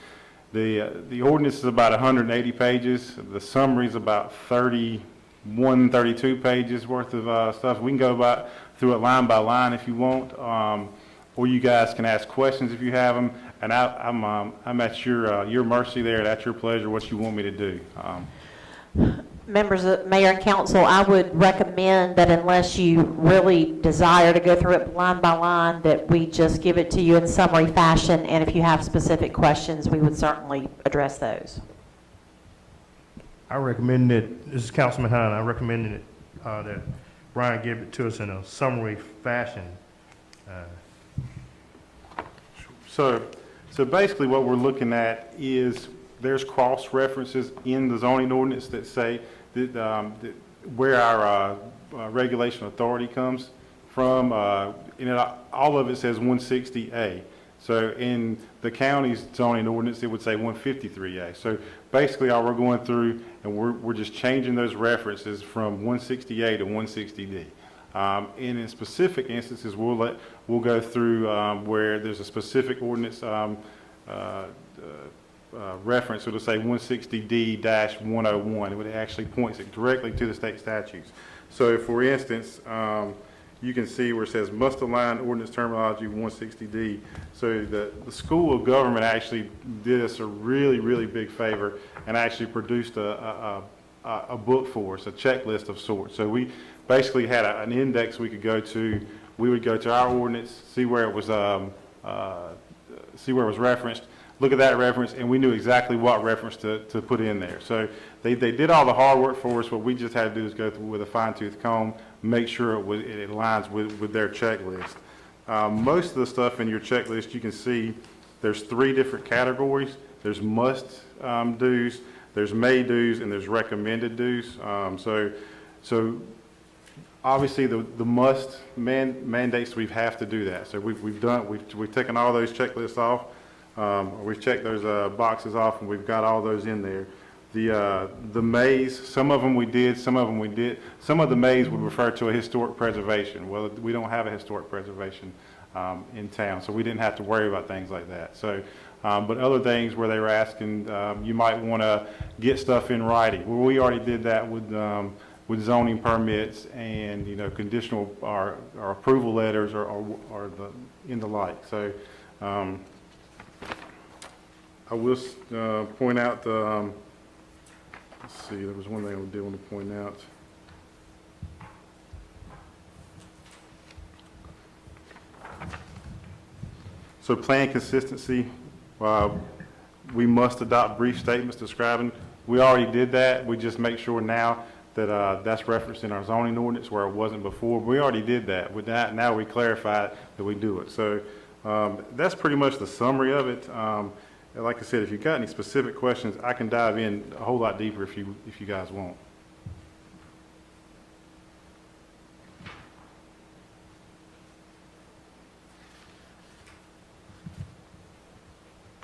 The ordinance is about 180 pages. The summary is about 31, 32 pages worth of stuff. We can go through it line by line if you want, or you guys can ask questions if you have them. And I'm at your mercy there, and at your pleasure, what you want me to do. Members of Mayor and Council, I would recommend that unless you really desire to go through it line by line, that we just give it to you in summary fashion, and if you have specific questions, we would certainly address those. I recommend that, this is Councilman Hine, I recommend that Brian give it to us in a summary fashion. So basically what we're looking at is there's cross references in the zoning ordinance that say that, where our regulation authority comes from. All of it says 160A. So in the county's zoning ordinance, it would say 153A. So basically all we're going through, and we're just changing those references from 160A to 160D. And in specific instances, we'll go through where there's a specific ordinance reference. It'll say 160D-101. It actually points it directly to the state statutes. So if, for instance, you can see where it says must align ordinance terminology 160D. So the School of Government actually did us a really, really big favor and actually produced a book for us, a checklist of sorts. So we basically had an index we could go to. We would go to our ordinance, see where it was referenced, look at that reference, and we knew exactly what reference to put in there. So they did all the hard work for us. What we just had to do is go through with a fine-tooth comb, make sure it aligns with their checklist. Most of the stuff in your checklist, you can see there's 3 different categories. There's must do's, there's may do's, and there's recommended do's. So obviously the must mandates we have to do that. So we've taken all those checklists off. We've checked those boxes off, and we've got all those in there. The mays, some of them we did, some of them we did. Some of the mays would refer to a historic preservation. Well, we don't have a historic preservation in town, so we didn't have to worry about things like that. So, but other things where they were asking, you might want to get stuff in writing. Well, we already did that with zoning permits and, you know, conditional or approval letters or the like. So, I will point out the, let's see, there was one thing I did want to point out. So plan consistency, we must adopt brief statements describing. We already did that. We just make sure now that that's referenced in our zoning ordinance where it wasn't before. We already did that. With that, now we clarified that we do it. So that's pretty much the summary of it. Like I said, if you've got any specific questions, I can dive in a whole lot deeper if you guys want.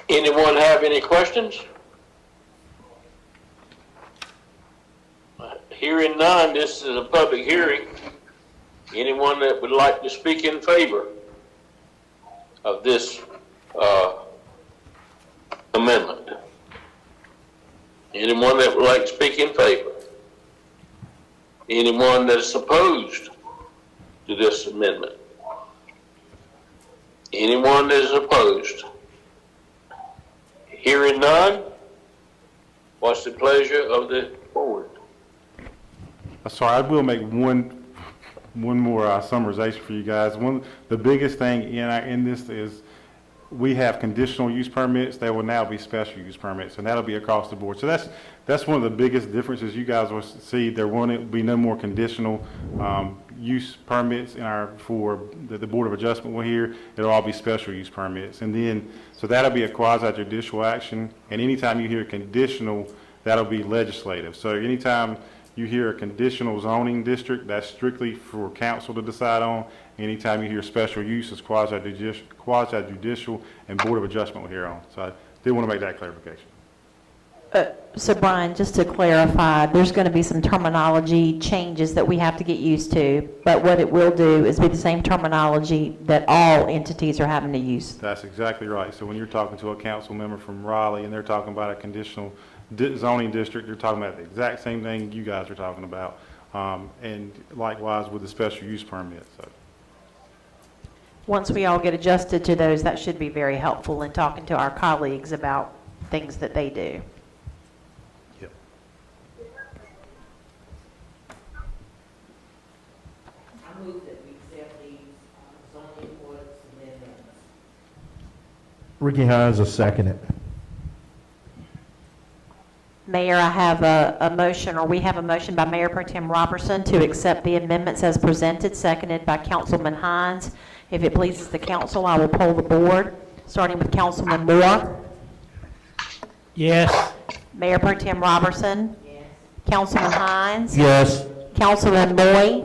Anyone have any questions? Hearing none, this is a public hearing. Anyone that would like to speak in favor of this amendment? Anyone that would like to speak in favor? Anyone that is opposed to this amendment? Anyone that is opposed? Hearing none, what's the pleasure of the board? Sorry, I will make one more summarization for you guys. The biggest thing in this is we have conditional use permits. They will now be special use permits, and that'll be across the board. So that's one of the biggest differences you guys will see. There won't be no more conditional use permits for the Board of Adjustment will hear. It'll all be special use permits, and then so that'll be a quasi judicial action. And anytime you hear conditional, that'll be legislative. So anytime you hear a conditional zoning district, that's strictly for council to decide on. Anytime you hear special use, it's quasi-judicial, and Board of Adjustment will hear on. So I did want to make that clarification. So Brian, just to clarify, there's going to be some terminology changes that we have to get used to, but what it will do is be the same terminology that all entities are having to use. That's exactly right. So when you're talking to a council member from Raleigh and they're talking about a conditional zoning district, you're talking about the exact same thing you guys are talking about, and likewise with the special use permit. So. Once we all get adjusted to those, that should be very helpful in talking to our colleagues about things that they do. Yep. I move that we accept these zoning ordinance amendments. Ricky Hines will second it. Mayor, I have a motion, or we have a motion by Mayor Pro Tem Robertson to accept the amendments as presented, seconded by Councilman Hines. If it pleases the council, I will poll the board, starting with Councilman Moore. Yes. Mayor Pro Tem Robertson. Yes. Councilman Hines. Yes. Councilman Moy.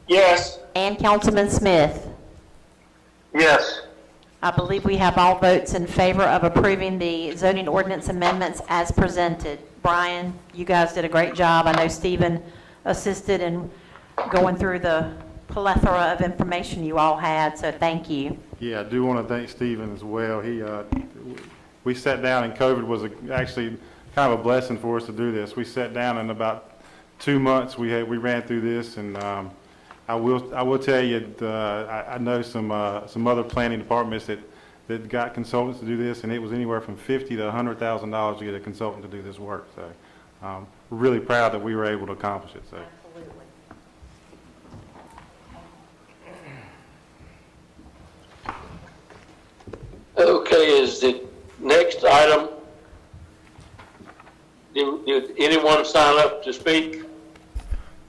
Yes. And Councilman Smith. Yes. I believe we have all votes in favor of approving the zoning ordinance amendments as presented. Brian, you guys did a great job. I know Stephen assisted in going through the plethora of information you all had, so thank you. Yeah, I do want to thank Stephen as well. We sat down, and COVID was actually kind of a blessing for us to do this. We sat down in about 2 months. We ran through this, and I will tell you, I know some other planning departments that got consultants to do this, and it was anywhere from $50,000 to $100,000 to get a consultant to do this work. So, we're really proud that we were able to accomplish it. So. Okay, is the next item, did anyone sign up to speak?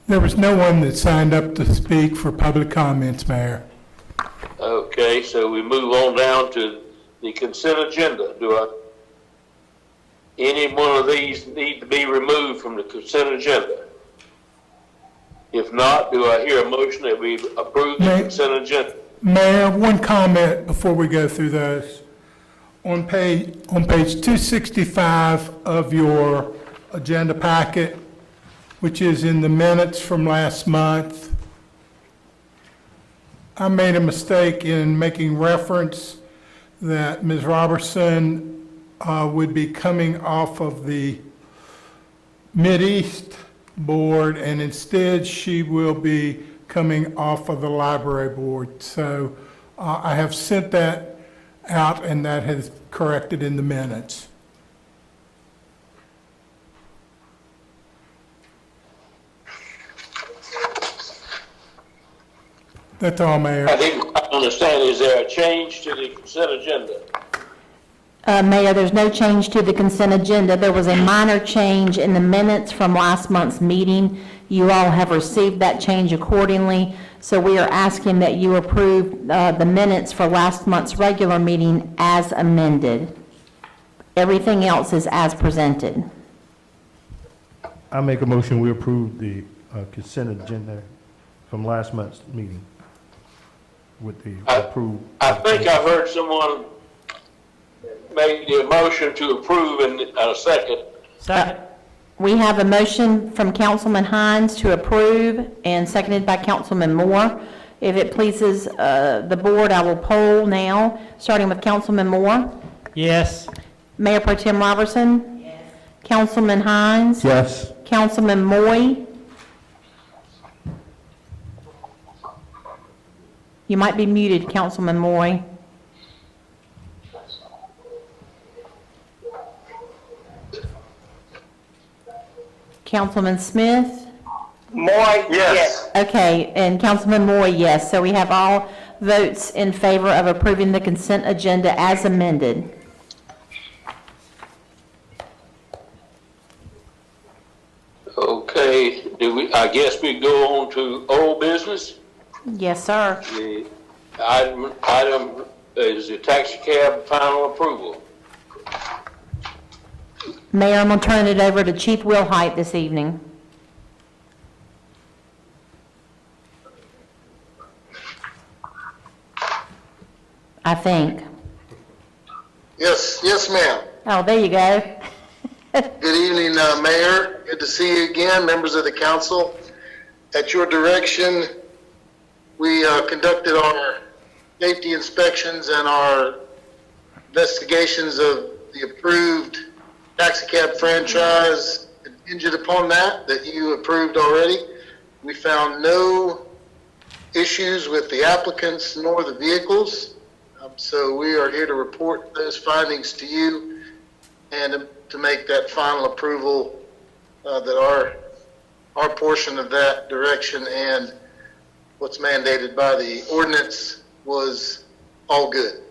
There was no one that signed up to speak for public comments, Mayor. Okay, so we move on down to the consent agenda. Any one of these need to be removed from the consent agenda? If not, do I hear a motion that we approve the consent agenda? Mayor, one comment before we go through those. On page 265 of your agenda packet, which is in the minutes from last month, I made a mistake in making reference that Ms. Robertson would be coming off of the Mideast Board, and instead she will be coming off of the Library Board. So I have sent that out, and that has corrected in the minutes. That's all, Mayor. I didn't understand, is there a change to the consent agenda? Mayor, there's no change to the consent agenda. There was a minor change in the minutes from last month's meeting. You all have received that change accordingly, so we are asking that you approve the minutes for last month's regular meeting as amended. Everything else is as presented. I make a motion, we approve the consent agenda from last month's meeting with the approved. I think I heard someone make the motion to approve in a second. Second. We have a motion from Councilman Hines to approve and seconded by Councilman Moore. If it pleases the board, I will poll now, starting with Councilman Moore. Yes. Mayor Pro Tem Robertson. Yes. Councilman Hines. Yes. Councilman Moy. You might be muted, Councilman Moy. Councilman Smith? Moy, yes. Okay, and Councilman Moy, yes. So we have all votes in favor of approving the consent agenda as amended. Okay, I guess we go on to old business. Yes, sir. The item is the taxi cab final approval. Mayor, I'm going to turn it over to Chief Wilhite this evening. I think. Yes, ma'am. Oh, there you go. Good evening, Mayor. Good to see you again, members of the council. At your direction, we conducted our safety inspections and our investigations of the approved taxicab franchise. Contingent upon that you approved already. We found no issues with the applicants nor the vehicles. So we are here to report those findings to you and to make that final approval that our portion of that direction and what's mandated by the ordinance was all good.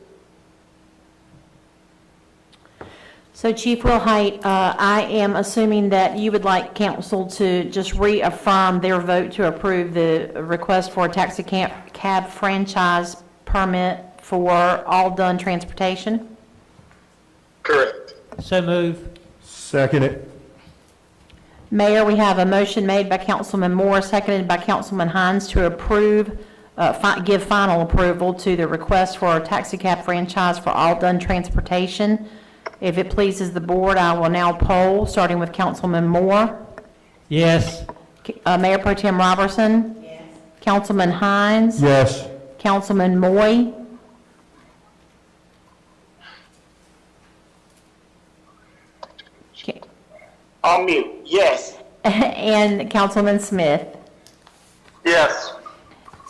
So Chief Wilhite, I am assuming that you would like council to just reaffirm their vote to approve the request for a taxi cab franchise permit for All Done Transportation? Correct. So move. Second it. Mayor, we have a motion made by Councilman Moore, seconded by Councilman Hines to approve, give final approval to the request for a taxi cab franchise for All Done Transportation. If it pleases the board, I will now poll, starting with Councilman Moore. Yes. Mayor Pro Tem Robertson. Yes. Councilman Hines. Yes. Councilman Moy. Okay. On mute, yes. And Councilman Smith. Yes.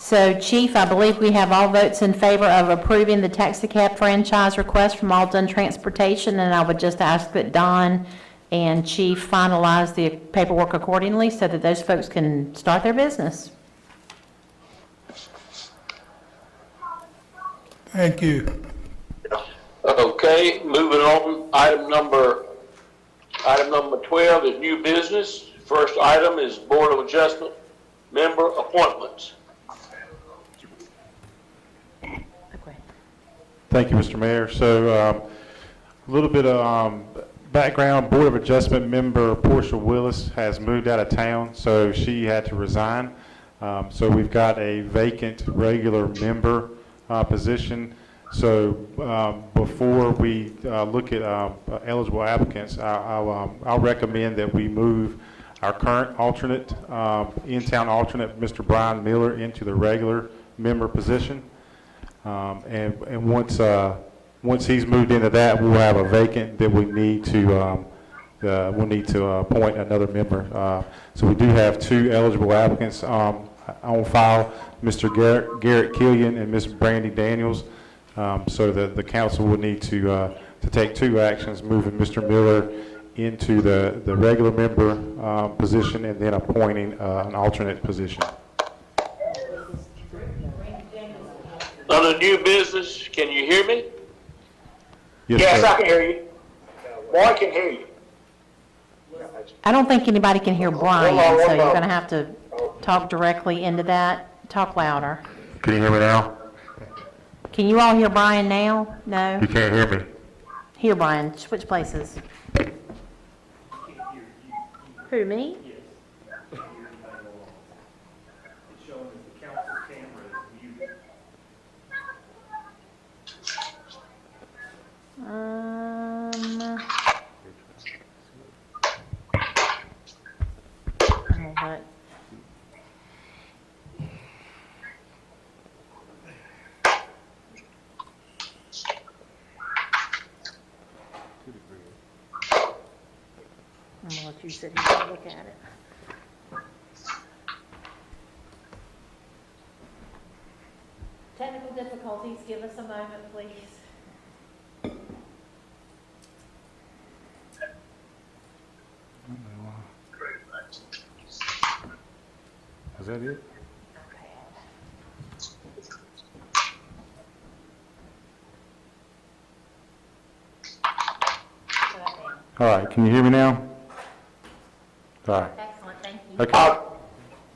So Chief, I believe we have all votes in favor of approving the taxicab franchise request from Alden Transportation, and I would just ask that Don and Chief finalize the paperwork accordingly so that those folks can start their business. Thank you. Okay, moving on, item number 12 is new business. First item is Board of Adjustment member appointments. Thank you, Mr. Mayor. So a little bit of background. Board of Adjustment member Portia Willis has moved out of town, so she had to resign. So we've got a vacant regular member position. So before we look at eligible applicants, I'll recommend that we move our current alternate, in-town alternate, Mr. Brian Miller, into the regular member position. And once he's moved into that, we'll have a vacant that we need to we'll need to appoint another member. So we do have two eligible applicants on file, Mr. Garrett Killian and Ms. Brandy Daniels. So the council will need to take two actions, moving Mr. Miller into the regular member position and then appointing an alternate position. Under new business, can you hear me? Yes, sir. I can hear you. Boy, can hear you. I don't think anybody can hear Brian, Hold on, so hold you're on. going to have to talk directly into that. Talk louder. Can you hear me now? Can you all hear Brian now? No? You can't hear me. Hear Brian. Switch places. Who, me? But I'm gonna let you sit here and look at it. Technical difficulties, give us a moment, please. Is that it? All right, can you hear me now? All right. Excellent, thank you. Okay.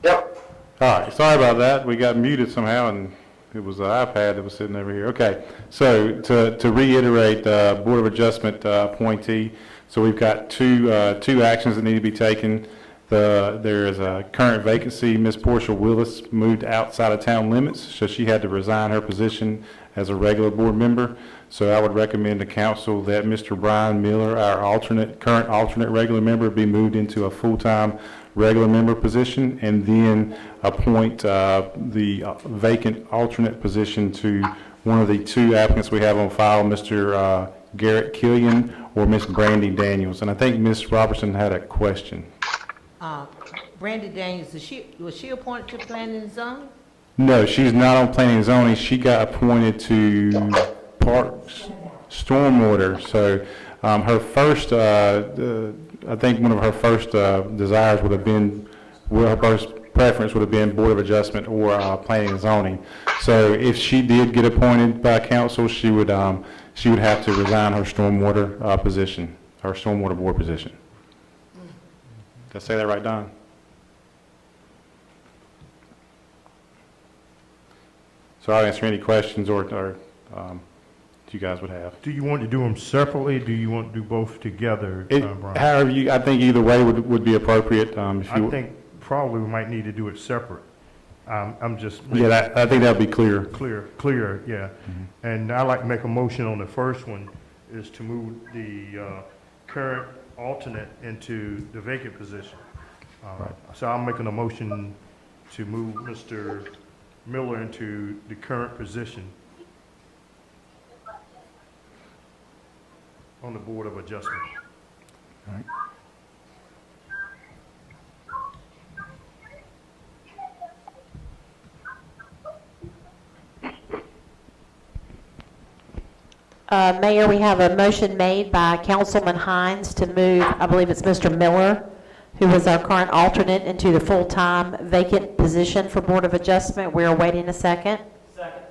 Yep. All right, sorry about that. We got muted somehow, and it was the iPad that was sitting over here. Okay, so to reiterate, Board of Adjustment appointee, so we've got two actions that need to be taken. There is a current vacancy. Ms. Portia Willis moved outside of town limits, so she had to resign her position as a regular board member. So I would recommend to council that Mr. Brian Miller, our current alternate regular member, be moved into a full-time regular member position, and then appoint the vacant alternate position to one of the two applicants we have on file, Mr. Garrett Killian or Ms. Brandy Daniels. And I think Ms. Robertson had a question. Brandy Daniels, was she appointed to planning and zoning? No, she's not on planning and zoning. She got appointed to Parks Stormwater. So her first, I think one of her first desires would have been, well, her first preference would have been Board of Adjustment or planning and zoning. So if she did get appointed by council, she would have to resign her stormwater position, her stormwater board position. Did I say that right, Don? So I'll answer any questions or you guys would have. Do you want to do them separately? Do you want to do both together, Brian? However, I think either way would be appropriate. If you, I think probably we might need to do it separate. I'm just. Yeah, I think that would be clear. Clear, yeah. And I'd like to make a motion on the first one, is to move the current alternate into the vacant position. So I'm making a motion to move Mr. Miller into the current position on the Board of Adjustment. All right. Mayor, we have a motion made by Councilman Hines to move, I believe it's Mr. Miller, who is our current alternate, into the full-time vacant position for Board of Adjustment. We're awaiting a second. Second.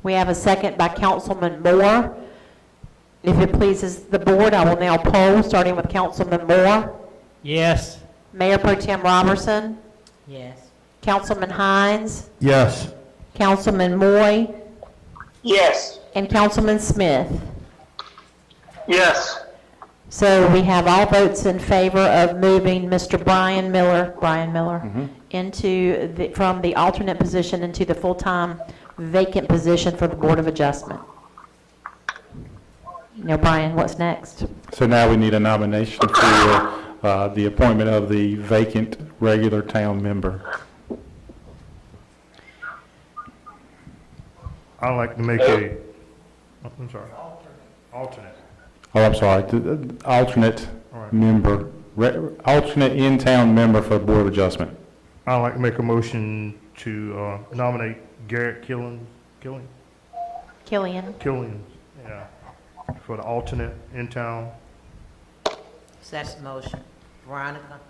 We have a second by Councilman Moore. If it pleases the board, I will now poll, starting with Councilman Moore, Yes. Mayor Pro Tem Robertson, Yes. Councilman Hines, Yes. Councilman Moy, Yes. and Councilman Smith. Yes. So we have all votes in favor of moving Mr. Brian Miller, into the, from the alternate position into the full-time vacant position for the Board of Adjustment. Now, Brian, what's next? So now we need a nomination for the appointment of the vacant regular town member. I'd like to make a, I'm sorry, alternate. Oh, I'm sorry, alternate All right. member, alternate in-town member for Board of Adjustment. I'd like to make a motion to nominate Garrett Killian, yeah, for the alternate in town. Second motion. Veronica?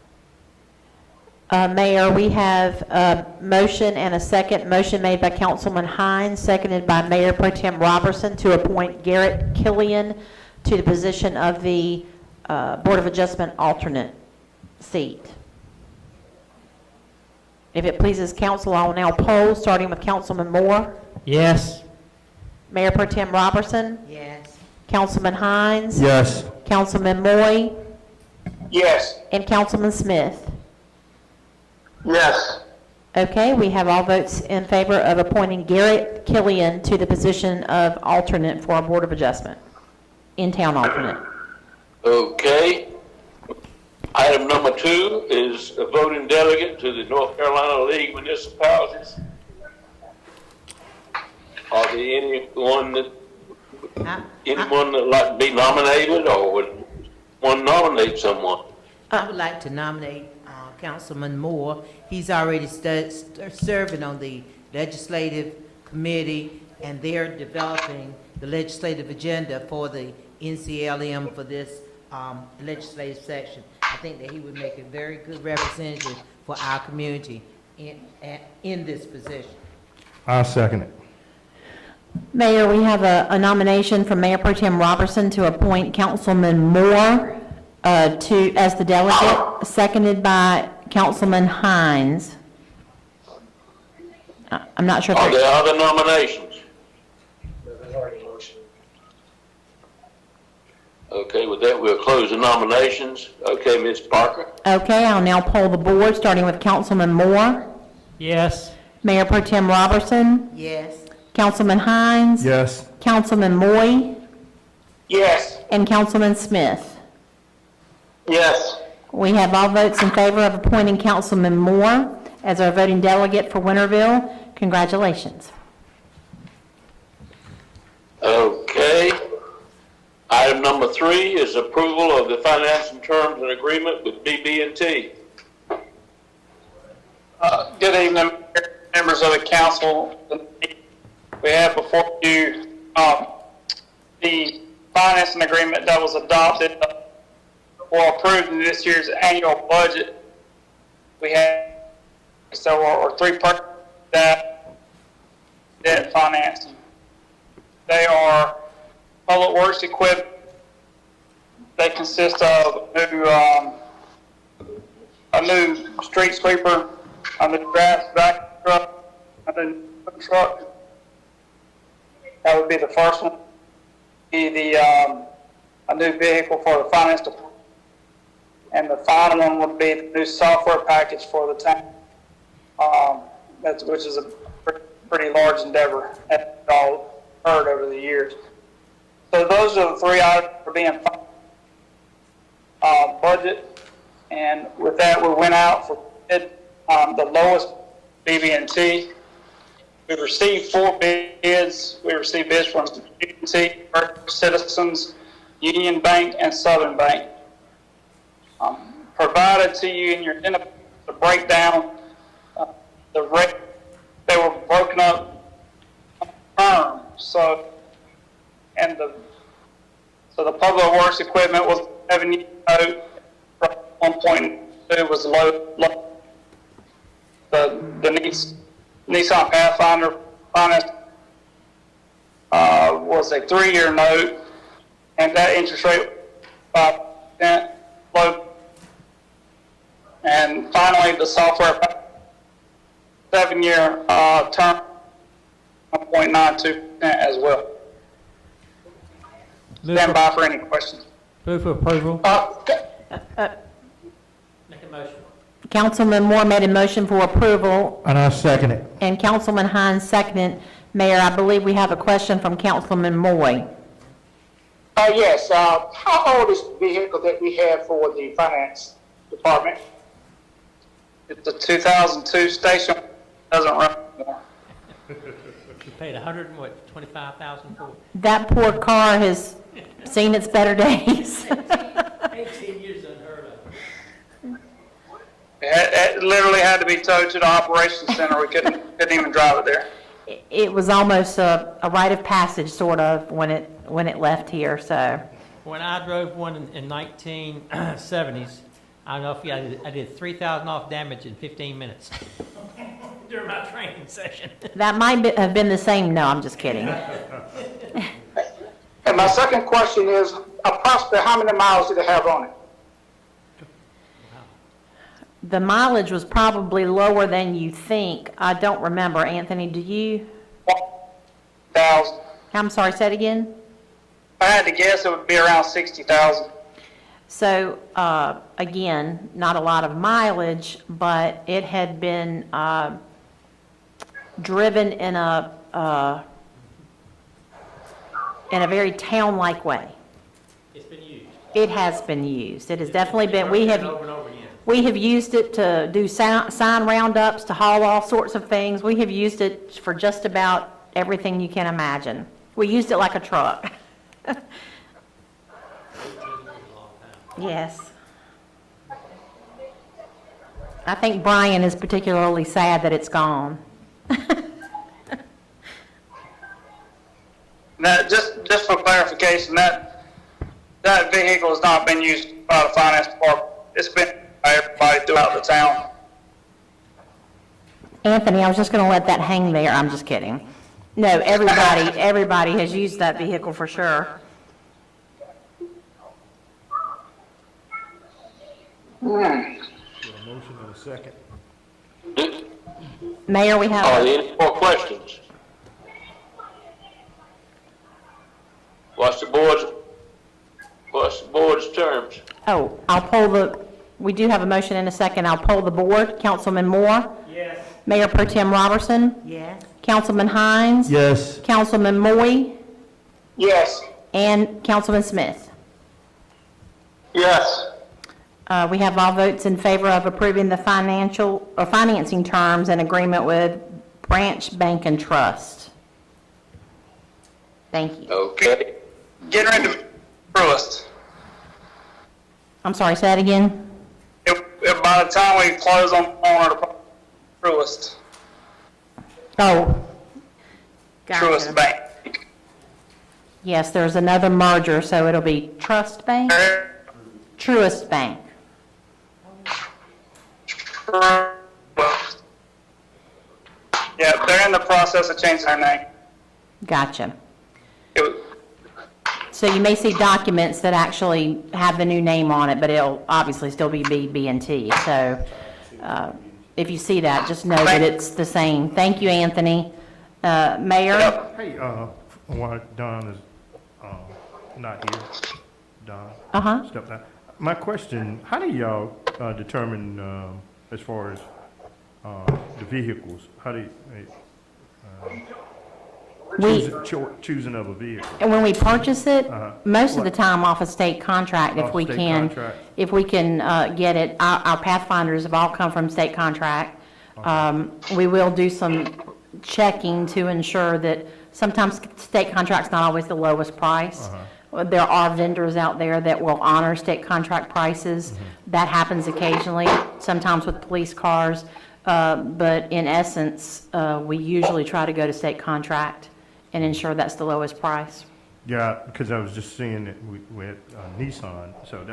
Mayor, we have a motion and a second. Motion made by Councilman Hines, seconded by Mayor Pro Tem Robertson to appoint Garrett Killian to the position of the Board of Adjustment alternate seat. If it pleases council, I will now poll, starting with Councilman Moore, Yes. Mayor Pro Tem Robertson, Yes. Councilman Hines, Yes. Councilman Moy, Yes. and Councilman Smith. Yes. Okay, we have all votes in favor of appointing Garrett Killian to the position of alternate for our Board of Adjustment, in-town alternate. Okay. Item number 2 is a voting delegate to the North Carolina League Municipalities. Are there anyone that would like to be nominated, or would one nominate someone? I would like to nominate Councilman Moore. He's already serving on the legislative committee, and they're developing the legislative agenda for the NCLM for this legislative section. I think that he would make a very good representative for our community in this position. I'll second it. Mayor, we have a nomination from Mayor Pro Tem Robertson to appoint Councilman Moore as the delegate, seconded by Councilman Hines. I'm not sure if Are there other nominations? Okay, with that, we'll close the nominations. Okay, Ms. Parker? Okay, I'll now poll the board, starting with Councilman Moore, Yes. Mayor Pro Tem Robertson, Yes. Councilman Hines, Yes. Councilman Moy, Yes. and Councilman Smith. Yes. We have all votes in favor of appointing Councilman Moore as our voting delegate for Winterville. Congratulations. Okay. Item number 3 is approval of the financing terms and agreement with BB&T. Good evening, members of the council. We have before you the financing agreement that was adopted or approved in this year's annual budget. We have or 3 parts that debt financing. They are public works equipment. They consist of a new street sweeper, a new grass vacuum truck, a new truck. That would be the first one. Be a new vehicle for the finance department. And the final one would be the new software package for the town, which is a pretty large endeavor, as we've all heard over the years. So those are the 3 items for being budget. And with that, we went out for bid, the lowest BB&T. We received 4 bids. We received bids from BB&T, First Citizens, Union Bank, and Southern Bank. Provided to you in your agenda to break down the rate. They were broken up term. So, and the So the public works equipment was 7-year note, 1.2 was the low. The Nissan Pathfinder finance was a 3-year note, and that interest rate 5% low. And finally, the software 7-year term 1.92% as well. Stand by for any questions. Move for approval. Uh, Make a motion. Councilman Moore made a motion for approval, And I second it. and Councilman Hines seconded. Mayor, I believe we have a question from Councilman Moy. Yes, how old is the vehicle that we have for the finance department? It's a 2002 station, doesn't run anymore. You paid $125,000 for That poor car has seen its better days. it. 18 years unheard of. It literally had to be towed to the operations center. We couldn't even drive it there. It was almost a rite of passage, sort of, when it left here, so. When I drove one in 1970s, I don't know if I did $3,000 off damage in 15 minutes during my training session. That might have been the same, no, I'm just kidding. And my second question is, approximately how many miles did it have on it? The mileage was probably lower than you think. I don't remember. Anthony, do you? 1,000. I'm sorry, say it again? If I had to guess, it would be around 60,000. So, again, not a lot of mileage, but it had been driven in a very town-like way. It's been used. It has been used. It has definitely been, we Over have and over again. We have used it to do sign roundups, to haul all sorts of things. We have used it for just about everything you can imagine. We used it like a truck. Yes. I think Brian is particularly sad that it's gone. Now, just for clarification, that vehicle has not been used by the finance department. It's been by everybody throughout the town. Anthony, I was just going to let that hang there. I'm just kidding. No, everybody has used that vehicle for sure. Motion and a second. Mayor, we Are have, there any more questions? What's the board's terms? we do have a motion in a second. I'll poll the board. Councilman Moore? Yes. Mayor Pro Tem Robertson? yes. Councilman Hines? Yes. Councilman Moy? Yes. And Councilman Smith? Yes. We have all votes in favor of approving the financing terms and agreement with Branch Bank and Trust. Thank you. Okay. Getting ready to Truist. I'm sorry, say that again? By the time we close on the Truist, Oh. Gotcha. Truist Bank. Yes, there's another merger, so it'll be Trust Bank? Truist Bank. Yeah, they're in the process of changing their name. Gotcha. It was- So you may see documents that actually have the new name on it, but it'll obviously still be B&T. So if you see that, just know that it's the same. Thank you, Anthony. Mayor? Hey, while Don is not here, Don. Uh-huh. Step down. My question, how do y'all determine, as far as the vehicles, how do you, choosing of a vehicle? And when we purchase it, Uh-huh. most of the time off a state contract, if Off we state can. contract. If we can get it, our Pathfinders have all come from state contract. We will do some checking to ensure that sometimes state contract's not always the lowest price. There are vendors out there that will honor state contract prices. That happens occasionally, sometimes with police cars. But in essence, we usually try to go to state contract and ensure that's the lowest price. Yeah, because I was just seeing that we had Nissan, so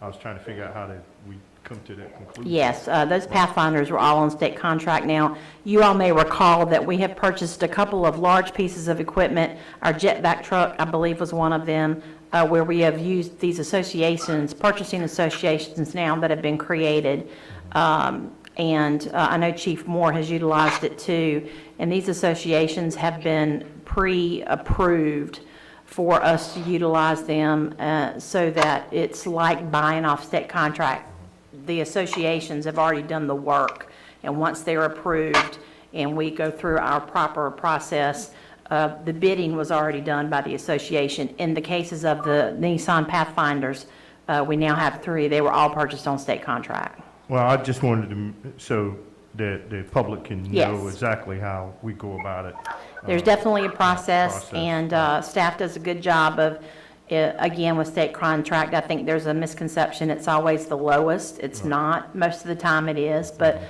I was trying to figure out how did we come to that conclusion. Yes, those Pathfinders were all on state contract now. You all may recall that we have purchased a couple of large pieces of equipment. Our jetback truck, I believe, was one of them, where we have used these associations, purchasing associations now that have been created. And I know Chief Moore has utilized it too. And these associations have been pre-approved for us to utilize them so that it's like buying off state contract. The associations have already done the work, and once they're approved and we go through our proper process, the bidding was already done by the association. In the cases of the Nissan Pathfinders, we now have 3. They were all purchased on state contract. Well, I just wanted to, so that the public can know Yes. exactly how we go about it. There's definitely a process, and staff does a good job of, again, with state contract. I think there's a misconception it's always the lowest. It's not. Most of the time it is, but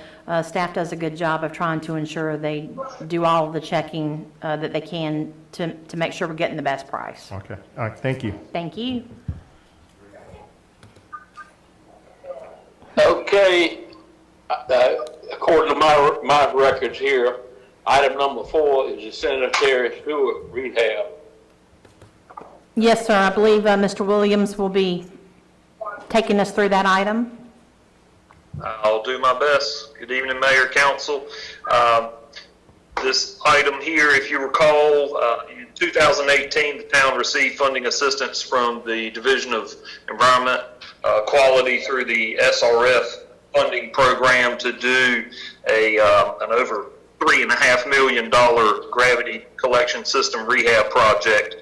staff does a good job of trying to ensure they do all of the checking that they can to make sure we're getting the best price. Okay, all right, thank you. Thank you. Okay, according to my records here, item number 4 is the sanitary sewer rehab. Yes, sir. I believe Mr. Williams will be taking us through that item. I'll do my best. Good evening, Mayor, Council. This item here, if you recall, in 2018, the town received funding assistance from the Division of Environment Quality through the SRF funding program to do an over $3.5 million gravity collection system rehab project.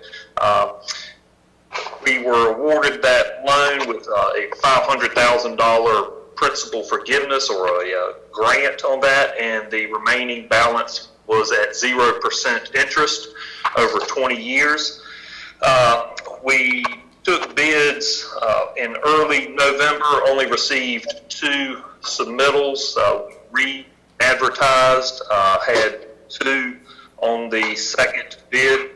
We were awarded that loan with a $500,000 principal forgiveness or a grant on that, and the remaining balance was at 0% interest over 20 years. We took bids in early November, only received 2 submittals, re-advertised, had 2 on the second bid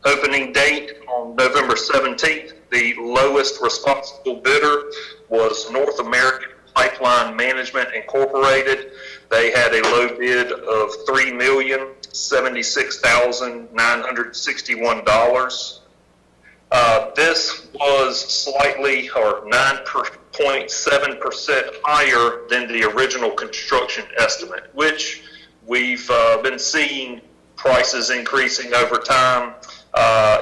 opening date on November 17th. The lowest responsible bidder was North American Pipeline Management Incorporated. They had a low bid of $3,076,961. This was slightly, or 9.7% higher than the original construction estimate, which we've been seeing prices increasing over time.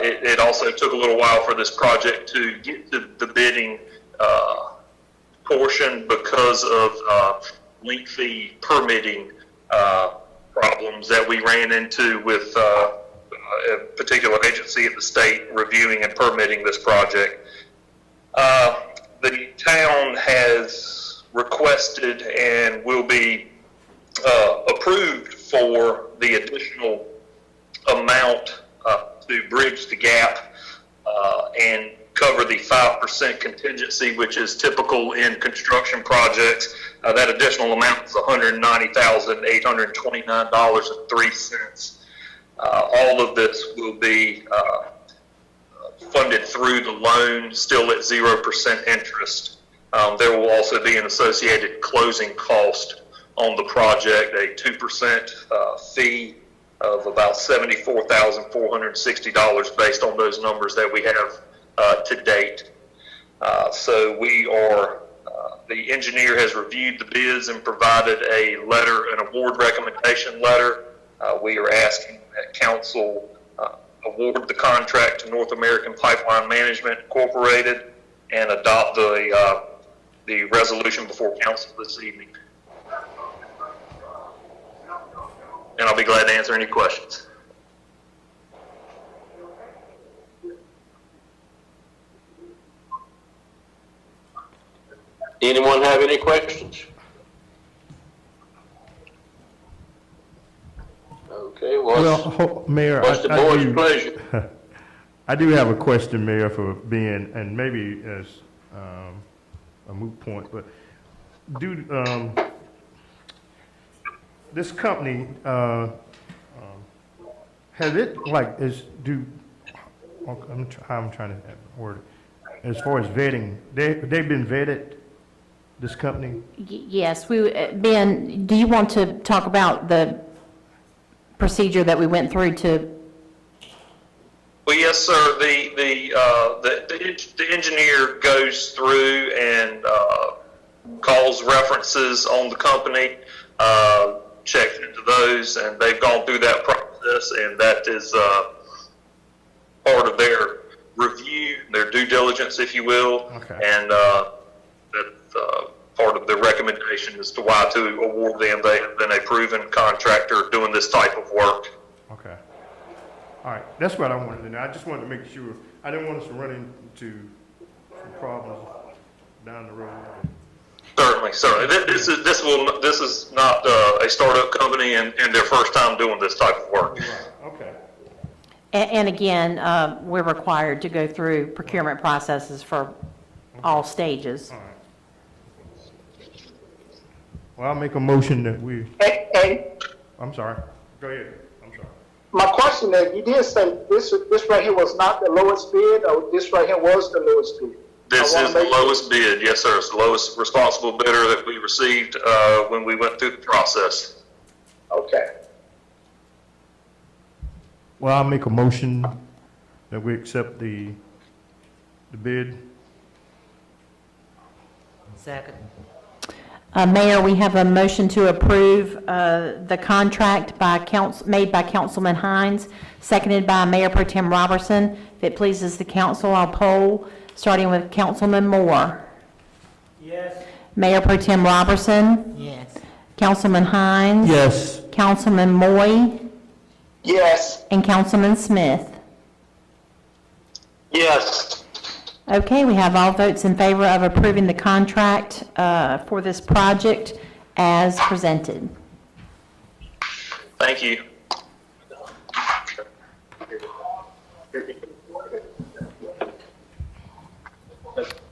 It also took a little while for this project to get to the bidding portion because of lengthy permitting problems that we ran into with a particular agency at the state reviewing and permitting this project. The town has requested and will be approved for the additional amount to bridge the gap and cover the 5% contingency, which is typical in construction projects. That additional amount is $190,829.03. All of this will be funded through the loan, still at 0% interest. There will also be an associated closing cost on the project, a 2% fee of about $74,460 based on those numbers that we have to date. So we are, the engineer has reviewed the bids and provided a letter, an award recommendation letter. We are asking that council award the contract to North American Pipeline Management Incorporated and adopt the resolution before council this evening. And I'll be glad to answer any questions. Anyone have any questions? Okay, Well, Mayor, what's the board's pleasure? I do have a question, Mayor, for being, and maybe as a moot point, but this company, has it, how I'm trying to word it. As far as vetting, they've been vetted, this company? Yes, Ben, do you want to talk about the procedure that we went through to, Well, yes, sir. The engineer goes through and calls references on the company, checks into those, and they've gone through that process, and that is part of their review, their due diligence, if you will. Okay. And that's part of the recommendation as to why to award them. They have been a proven contractor doing this type of work. Okay. All right, that's what I wanted to know. I just wanted to make sure, I didn't want us to run into some problems down the road. Certainly. This is not a startup company and their first time doing this type of work. Right, okay. and again, we're required to go through procurement processes for all stages. All right. Well, I'll make a motion that we, Hey, I'm sorry. Go ahead. I'm sorry. my question is, you did say this right here was not the lowest bid, or this right here was the lowest bid? This is the lowest bid, yes, sir. It's the lowest responsible bidder that we received when we went through the process. Okay. Well, I'll make a motion that we accept the bid. Second. Mayor, we have a motion to approve the contract made by Councilman Hines, seconded by Mayor Pro Tem Robertson. If it pleases the council, I'll poll, starting with Councilman Moore. Yes. Mayor Pro Tem Robertson. Yes. Councilman Hines. Yes. Councilman Moy. Yes. And Councilman Smith. Yes. Okay, we have all votes in favor of approving the contract for this project as presented. Thank you.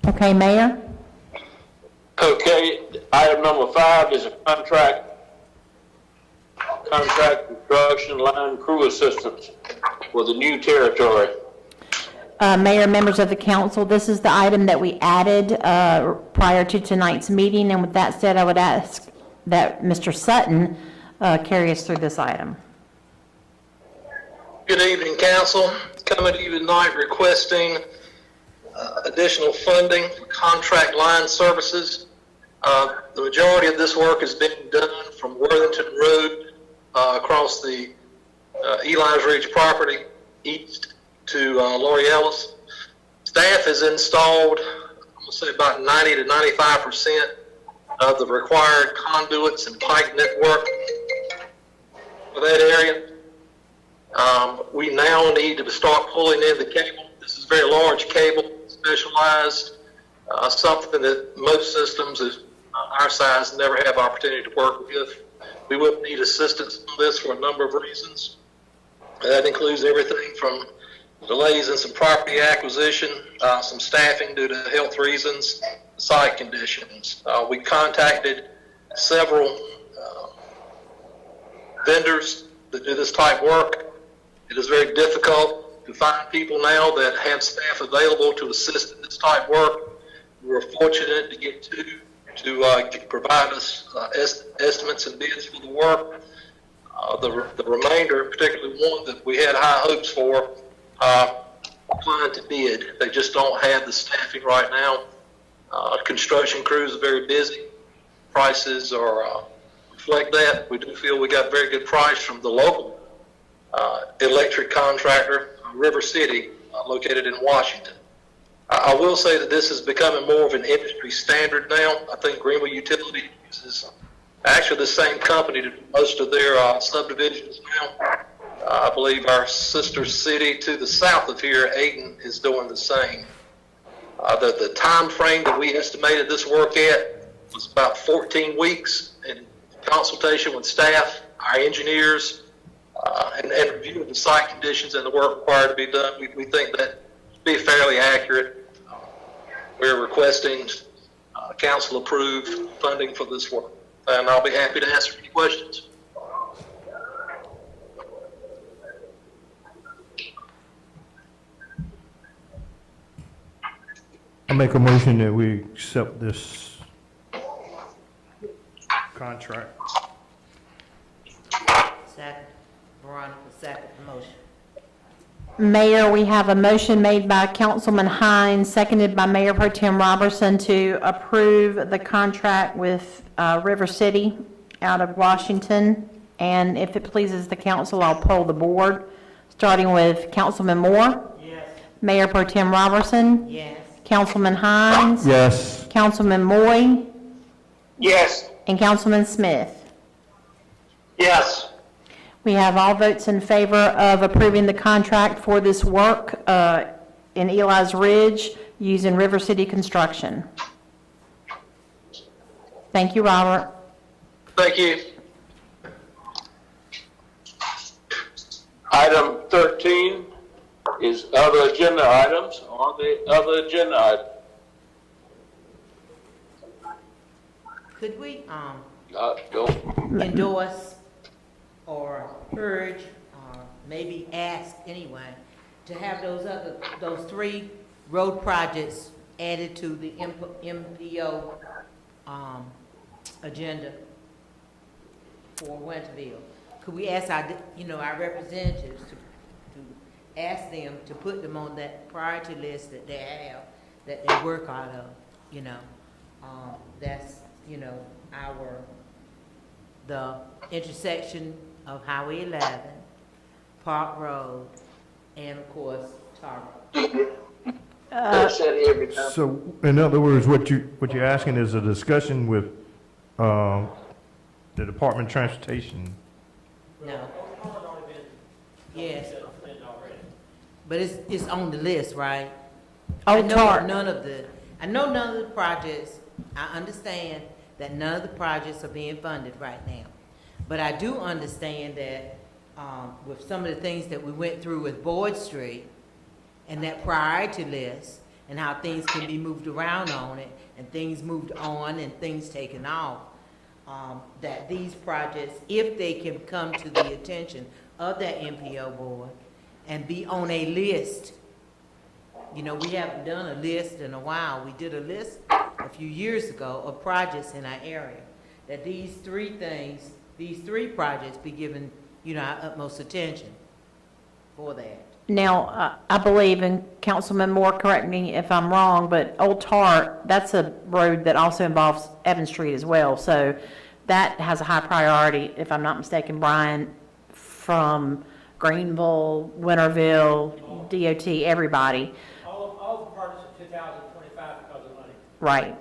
Okay, Mayor? Okay, item number 5 is a contract construction line crew assistance for the new territory. Mayor, members of the council, this is the item that we added prior to tonight's meeting, and with that said, I would ask that Mr. Sutton carry us through this item. Good evening, council. Coming to you tonight requesting additional funding for contract line services. The majority of this work is being done from Worthington Road across the Eli's Ridge property east to Laurie Ellis. Staff has installed, I'm going to say about 90 to 95% of the required conduits and pipe network for that area. We now need to start pulling in the cable. This is very large cable, specialized, something that most systems of our size never have opportunity to work with. We would need assistance on this for a number of reasons. That includes everything from delays in some property acquisition, some staffing due to health reasons, site conditions. We contacted several vendors that do this type work. It is very difficult to find people now that have staff available to assist in this type work. We were fortunate to get to provide us estimates and bids for the work. The remainder, particularly one that we had high hopes for, applying to bid. They just don't have the staffing right now. Construction crews are very busy. Prices are reflect that. We do feel we got a very good price from the local electric contractor, River City, located in Washington. I will say that this is becoming more of an industry standard now. I think Greenville Utility uses actually the same company to do most of their subdivisions now. I believe our sister city to the south of here, Ayden, is doing the same. The time frame that we estimated this work at was about 14 weeks in consultation with staff, our engineers, and review of the site conditions and the work required to be done. We think that to be fairly accurate. We're requesting council-approved funding for this work, and I'll be happy to answer any questions. make a motion that we accept this contract. Second. Veronica, second the motion. Mayor, we have a motion made by Councilman Hines, seconded by Mayor Pro Tem Robertson to approve the contract with River City out of Washington. And if it pleases the council, I'll poll the board, starting with Councilman Moore. Yes. Mayor Pro Tem Robertson. Yes. Councilman Hines. Yes. Councilman Moy. Yes. And Councilman Smith. Yes. We have all votes in favor of approving the contract for this work in Eli's Ridge using River City Construction. Thank you, Robert. Thank you. Item 13 is other agenda items. On the other agenda item, Could we, don't, endorse or urge, or maybe ask anyway, to have those 3 road projects added to the MPO, agenda for Winterville? Could we ask our representatives to ask them to put them on that priority list that they have, that they work out of, that's, the intersection of Highway 11, Park Road, and of course, Tar Road. I said it every time. So, in other words, what you're asking is a discussion with the Department of Transportation. No. Yes. But it's on the list, right? I know none of the projects, I understand that none of the projects are being funded right now. But I do understand that with some of the things that we went through with Board Street and that priority list and how things can be moved around on it and things moved on and things taken off, that these projects, if they can come to the attention of that MPO board and be on a list. We haven't done a list in a while. We did a list a few years ago of projects in our area, that these 3 projects be given, our utmost attention for that. Now, I believe, and Councilman Moore, correct me if I'm wrong, but Old Tart, that's a road that also involves Evans Street as well. So that has a high priority, if I'm not mistaken, Brian, from Greenville, Winterville, DOT, everybody. All the projects are 2025 because of money. Right.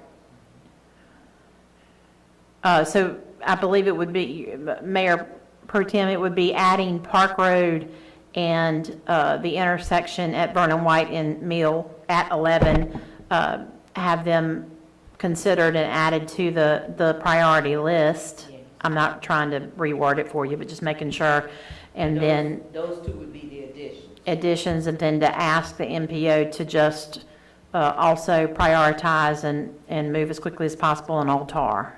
So I believe it would be, Mayor Pro Tem, it would be adding Park Road and the intersection at Vernon White and Mill at 11, have them considered and added to the priority list. Yes. I'm not trying to reword it for you, but just making sure. And then Those 2 would be the additions. additions, and then to ask the MPO to just also prioritize and move as quickly as possible on Old Tar.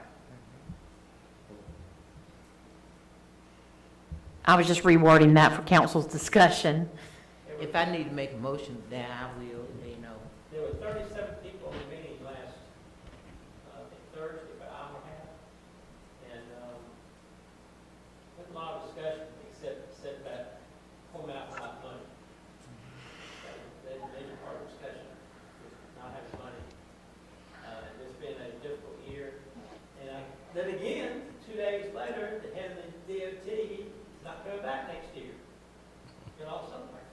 I was just rewording that for council's discussion. If I need to make a motion, then I will, There were 37 people in the meeting last, I think Thursday, about an hour and a half. And, a lot of discussion, except that home out not money. That was a major part of the discussion, was not having money. It's been a difficult year. And then again, 2 days later, the head of the DOT is not coming back next year. Somewhere.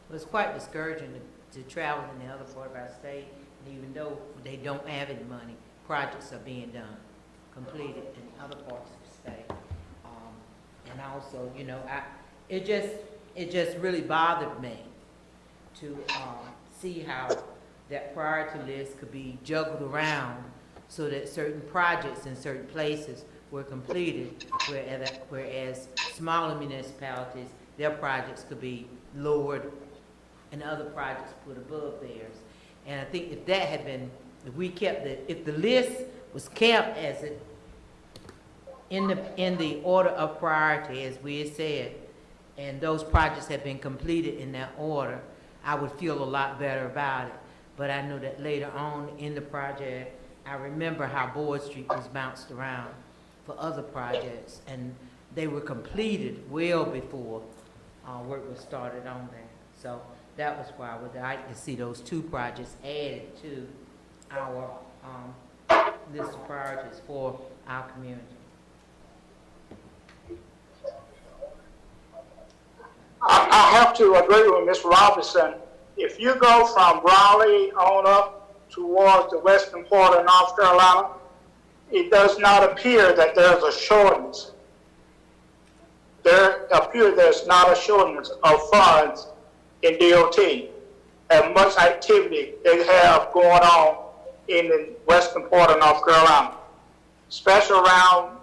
It was quite discouraging to travel in the other part of our state, and even though they don't have any money, projects are being done, completed in other parts of the state. And also, it just really bothered me to see how that priority list could be juggled around so that certain projects in certain places were completed, whereas smaller municipalities, their projects could be lowered and other projects put above theirs. And I think if that had been, if the list was kept as it, in the order of priority, as we had said, and those projects had been completed in that order, I would feel a lot better about it. But I know that later on in the project, I remember how Board Street was bounced around for other projects, and they were completed well before work was started on there. So that was why I would like to see those two projects added to our list of priorities for our community. I have to agree with Ms. Robinson. If you go from Raleigh on up towards the western part of North Carolina, it does not appear that there's a shortage. There's not a shortage of funds in DOT, and much activity they have going on in the western part of North Carolina, especially around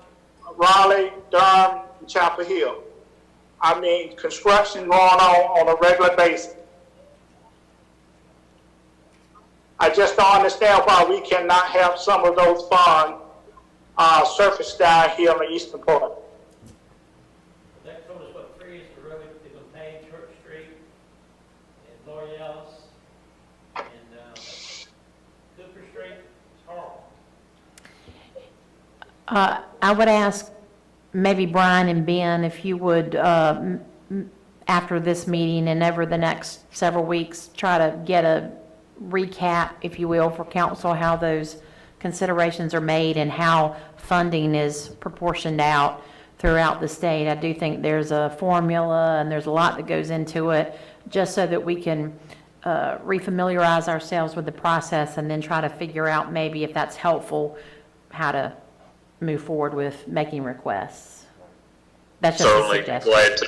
Raleigh, Durham, and Chapel Hill. I mean, construction going on a regular basis. I just don't understand why we cannot have some of those funds surface down here on the eastern part. That told us what trees the road they're gonna pave Church Street and L'Oreal's and Cooper Street. It's horrible. I would ask maybe Brian and Ben if you would, after this meeting and over the next several weeks, try to get a recap, if you will, for council, how those considerations are made and how funding is proportioned out throughout the state. I do think there's a formula and there's a lot that goes into it, just so that we can refamiliarize ourselves with the process and then try to figure out, maybe if that's helpful, how to move forward with making requests. That's just a Certainly suggestion. glad to.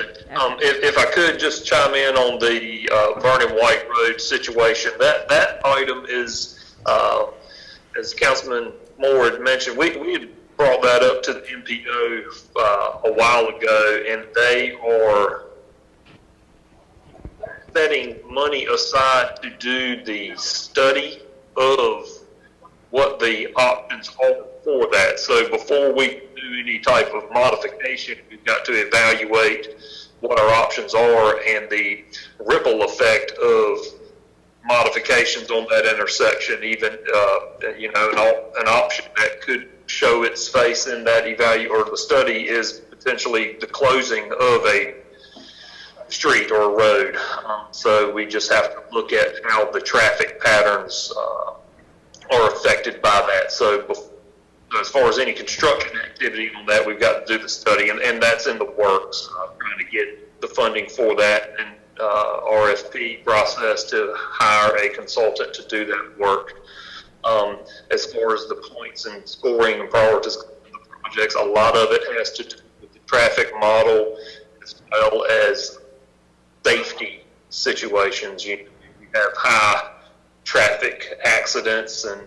If I could just chime in on the Vernon White Road situation, that item is, as Councilman Moore had mentioned, we had brought that up to the MPO a while ago, and they are setting money aside to do the study of what the options are for that. So before we do any type of modification, we've got to evaluate what our options are and the ripple effect of modifications on that intersection, even, an option that could show its face in that or the study is potentially the closing of a street or a road. So we just have to look at how the traffic patterns are affected by that. So as far as any construction activity on that, we've got to do the study, and that's in the works, trying to get the funding for that and RFP process to hire a consultant to do that work. As far as the points and scoring and prioritizing the projects, a lot of it has to do with the traffic model as well as safety situations. You have high traffic accidents and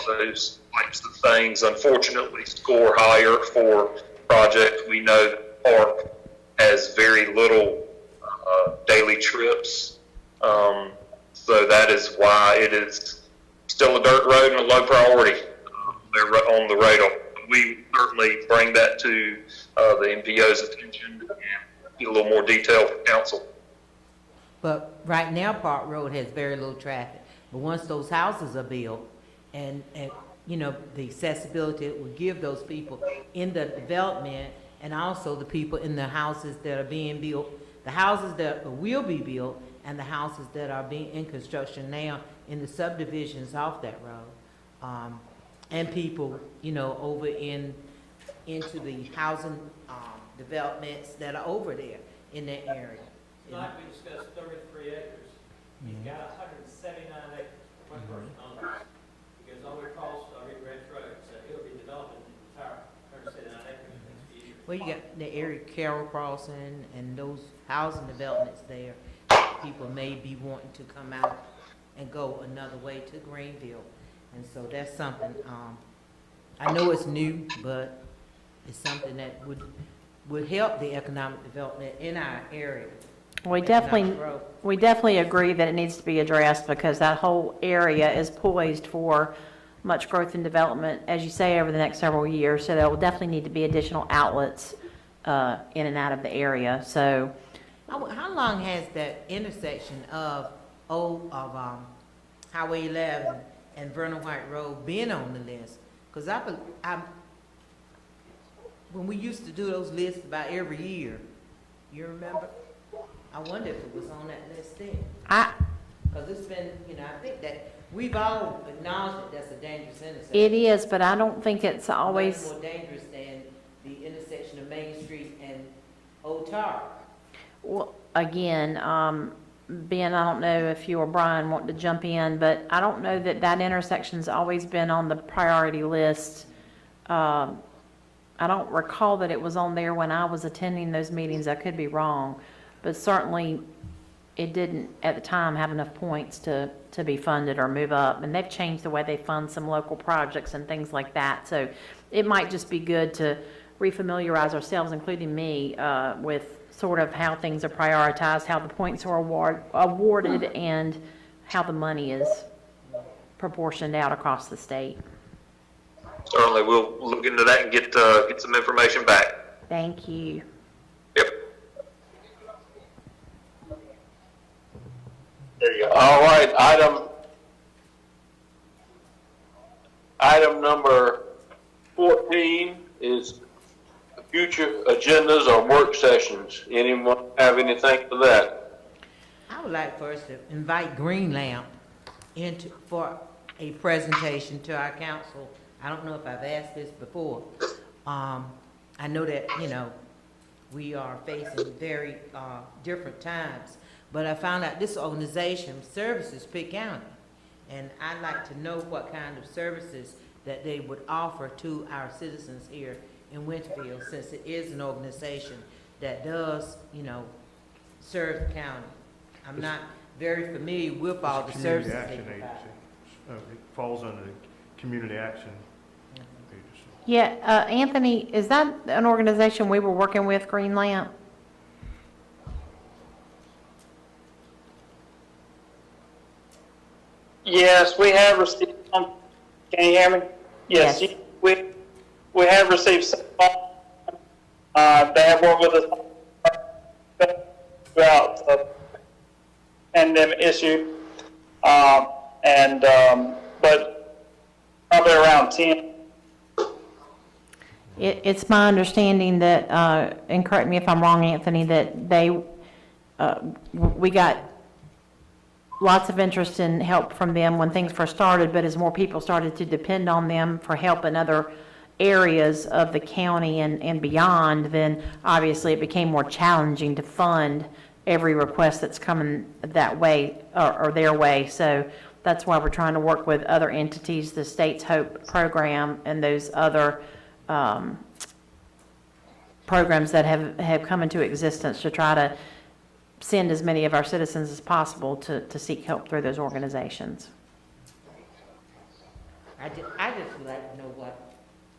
those types of things, unfortunately, score higher for projects. We know the park has very little daily trips, so that is why it is still a dirt road and a low priority. They're on the radar. We certainly bring that to the MPO's attention and get a little more detail from council. But right now, Park Road has very little traffic. But once those houses are built, and the accessibility it will give those people in the development, and also the people in the houses that are being built, the houses that will be built, and the houses that are being in construction now in the subdivisions off that road, and people, over into the housing developments that are over there in that area. Tonight we discussed 33 acres. You've got 179 acres. One person owns it. It goes all the way across Red Ranch Road, so it'll be developing the entire 179 acres in the next few years. Well, you got the area Carroll Crossing and those housing developments there. People may be wanting to come out and go another way to Greenville. And so that's something, I know it's new, but it's something that would help the economic development in our area. We definitely agree that it needs to be addressed, because that whole area is poised for much growth and development, as you say, over the next several years. So there will definitely need to be additional outlets in and out of the area. So How long has that intersection of Highway 11 and Vernon White Road being on the list. Because when we used to do those lists about every year, you remember? I wonder if it was on that list then. Because it's been, I think that we've all acknowledged that that's a dangerous intersection. It is, but I don't think it's always. Much more dangerous than the intersection of Main Street and Old Tar. Well, again, Ben, I don't know if you or Brian want to jump in, but I don't know that that intersection's always been on the priority list. I don't recall that it was on there when I was attending those meetings. I could be wrong, but certainly it didn't at the time have enough points to be funded or move up. And they've changed the way they fund some local projects and things like that. So it might just be good to refamiliarize ourselves, including me, with sort of how things are prioritized, how the points are awarded, and how the money is proportioned out across the state. Certainly, we'll look into that and get some information back. Thank you. Yep. There you go. All right, item number 14 is future agendas or work sessions. Anyone have anything for that? I would like for us to invite Green Lamp for a presentation to our council. I don't know if I've asked this before. I know that, we are facing very different times, but I found out this organization services Pitt County, and I'd like to know what kind of services that they would offer to our citizens here in Winterville, since it is an organization that does, serve the county. I'm not very familiar with all the services they Community provide. Action Agency. It falls under the Community Action Agency. Yeah, Anthony, is that an organization we were working with, Green Lamp? Yes, we have received some. Can you hear me? Yes. Yes. We have received some. They have worked with us throughout the pandemic issue, but probably around 10. It's my understanding that, and correct me if I'm wrong, Anthony, that we got lots of interest in help from them when things first started, but as more people started to depend on them for help in other areas of the county and beyond, then obviously it became more challenging to fund every request that's coming that way or their way. So that's why we're trying to work with other entities, the State's Hope program and those other programs that have come into existence to try to send as many of our citizens as possible to seek help through those organizations. I just would like to know what,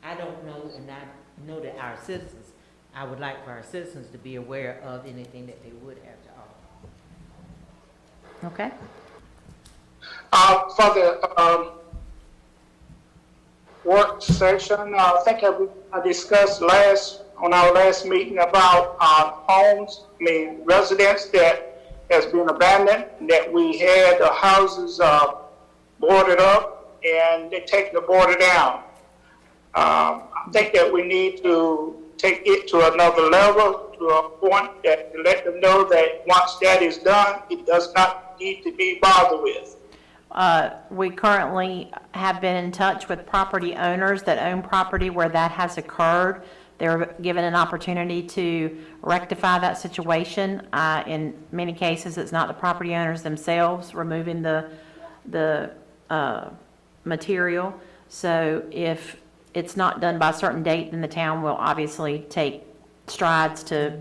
I don't know, and I know that our citizens, I would like for our citizens to be aware of anything that they would have to offer. Okay? For the work session, I think I discussed on our last meeting about homes, residents that has been abandoned, that we had houses boarded up and they're taking the border down. I think that we need to take it to another level, to a point that to let them know that once that is done, it does not need to be bothered with. We currently have been in touch with property owners that own property where that has occurred. They're given an opportunity to rectify that situation. In many cases, it's not the property owners themselves removing the material. So if it's not done by a certain date, then the town will obviously take strides to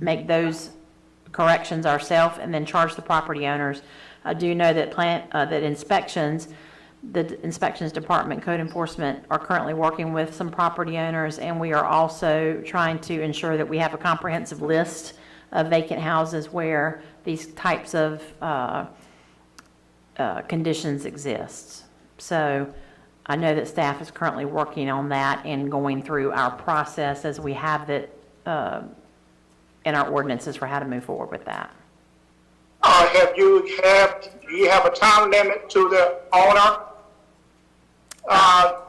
make those corrections ourselves and then charge the property owners. I do know that the inspections department, code enforcement, are currently working with some property owners, and we are also trying to ensure that we have a comprehensive list of vacant houses where these types of conditions exist. So I know that staff is currently working on that and going through our process as we have that in our ordinances for how to move forward with that. do you have a time limit to the owner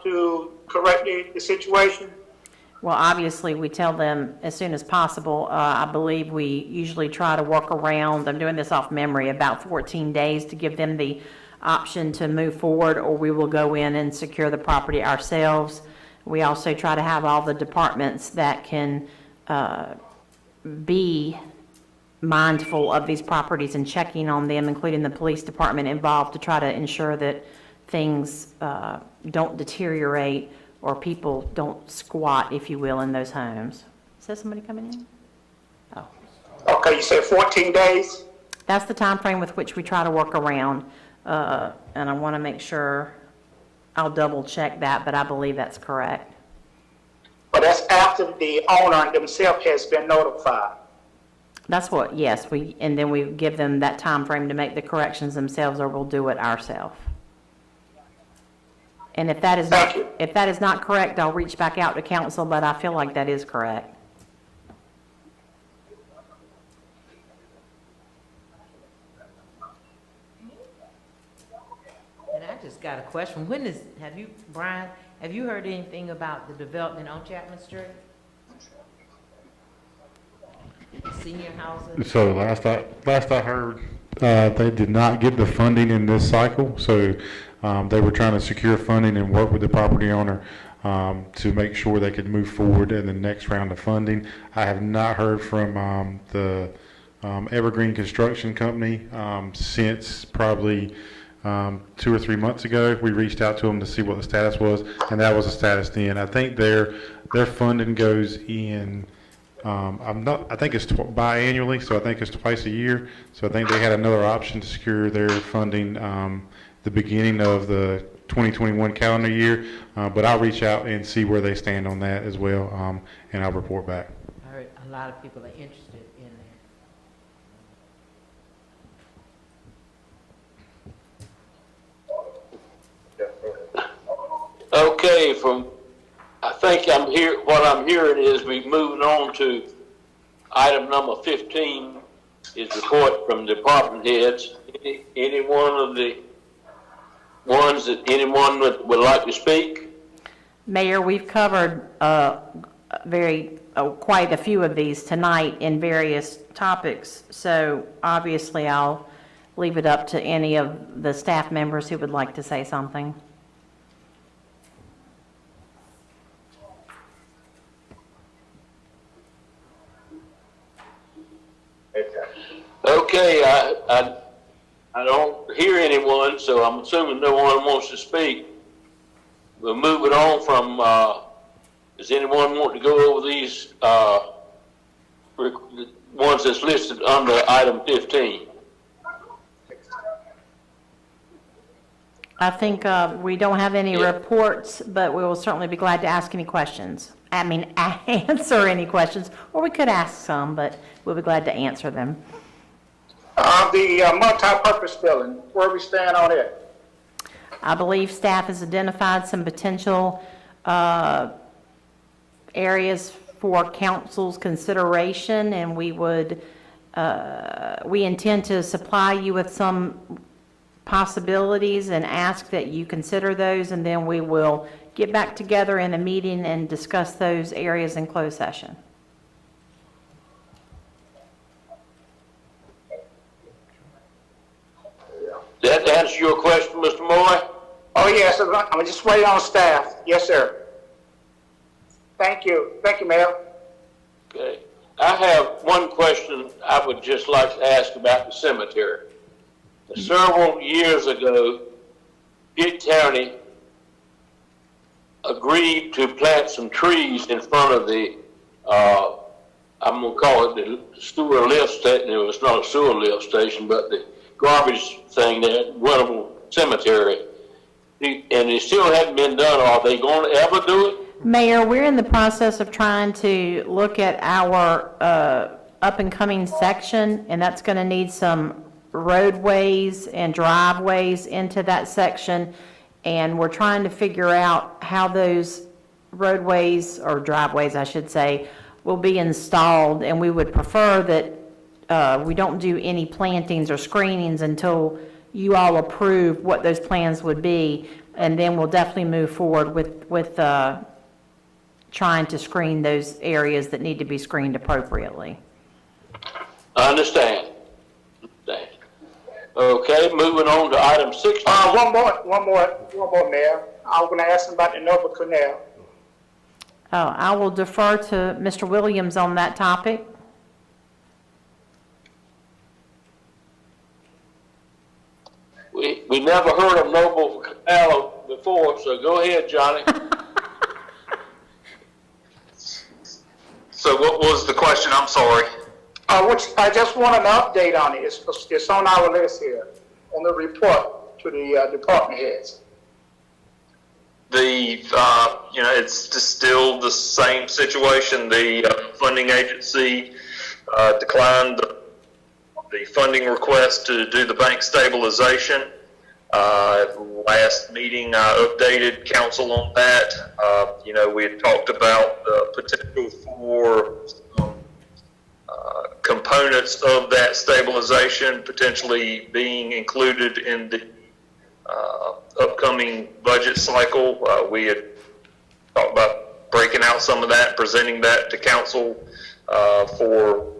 to correct the situation? Well, obviously, we tell them as soon as possible. I believe we usually try to work around, I'm doing this off memory, about 14 days to give them the option to move forward, or we will go in and secure the property ourselves. We also try to have all the departments that can be mindful of these properties and checking on them, including the police department involved, to try to ensure that things don't deteriorate or people don't squat, if you will, in those homes. Is there somebody coming in? Oh. Okay, you said 14 days? That's the time frame with which we try to work around, and I want to make sure, I'll double check that, but I believe that's correct. But that's after the owner themselves has been notified. That's what, yes, and then we give them that time frame to make the corrections themselves, or we'll do it ourselves. And if that is not correct, I'll reach back out to council, but I feel like that is correct. And I just got a question. Brian, have you heard anything about the development on Chapman Street? Senior housing? So last I heard, they did not get the funding in this cycle, so they were trying to secure funding and work with the property owner to make sure they could move forward in the next round of funding. I have not heard from the Evergreen Construction Company since probably 2 or 3 months ago. We reached out to them to see what the status was, and that was the status then. I think their funding goes in. I think it's biannually, so I think it's twice a year. So I think they had another option to secure their funding the beginning of the 2021 calendar year. But I'll reach out and see where they stand on that as well, and I'll report back. I heard a lot of people are interested in that. Okay, I think what I'm hearing is we're moving on to item number 15 is report from department heads. Any one of the ones that anyone would like to speak? Mayor, we've covered quite a few of these tonight in various topics, so obviously I'll leave it up to any of the staff members who would like to say something. Okay, I don't hear anyone, so I'm assuming no one wants to speak. We'll move it on from, does anyone want to go over these ones that's listed under item 15? I think we don't have any reports, but we will certainly be glad to ask any questions. Answer any questions, or we could ask some, but we'll be glad to answer them. The multi-purpose building, where we stand on it? I believe staff has identified some potential areas for council's consideration, and we intend to supply you with some possibilities and ask that you consider those, and then we will get back together in a meeting and discuss those areas in closed session. Does that answer your question, Mr. Moore? Oh, yes, I'm just waiting on staff. Yes, sir. Thank you. Thank you, Mayor. Okay. I have one question I would just like to ask about the cemetery. Several years ago, Pitt County agreed to plant some trees in front of the, I'm going to call it the sewer lift station. It was not a sewer lift station, but the garbage thing there at Winterville Cemetery. And it still hadn't been done. Are they going to ever do it? Mayor, we're in the process of trying to look at our up-and-coming section, and that's going to need some roadways and driveways into that section, and we're trying to figure out how those roadways, or driveways, I should say, will be installed, and we would prefer that we don't do any plantings or screenings until you all approve what those plans would be, and then we'll definitely move forward with trying to screen those areas that need to be screened appropriately. I understand. Okay, moving on to item 6. One more, Mayor. I was gonna ask him about the Nova Canal. I will defer to Mr. Williams on that topic. We never heard of Noble Canal before, so go ahead, Johnny. So what was the question? I'm sorry. I just want an update on it. It's on our list here, on the report to the department heads. It's just still the same situation. The funding agency declined the funding request to do the bank stabilization. Last meeting, I updated council on that. We had talked about the potential for components of that stabilization potentially being included in the upcoming budget cycle. We had talked about breaking out some of that, presenting that to council for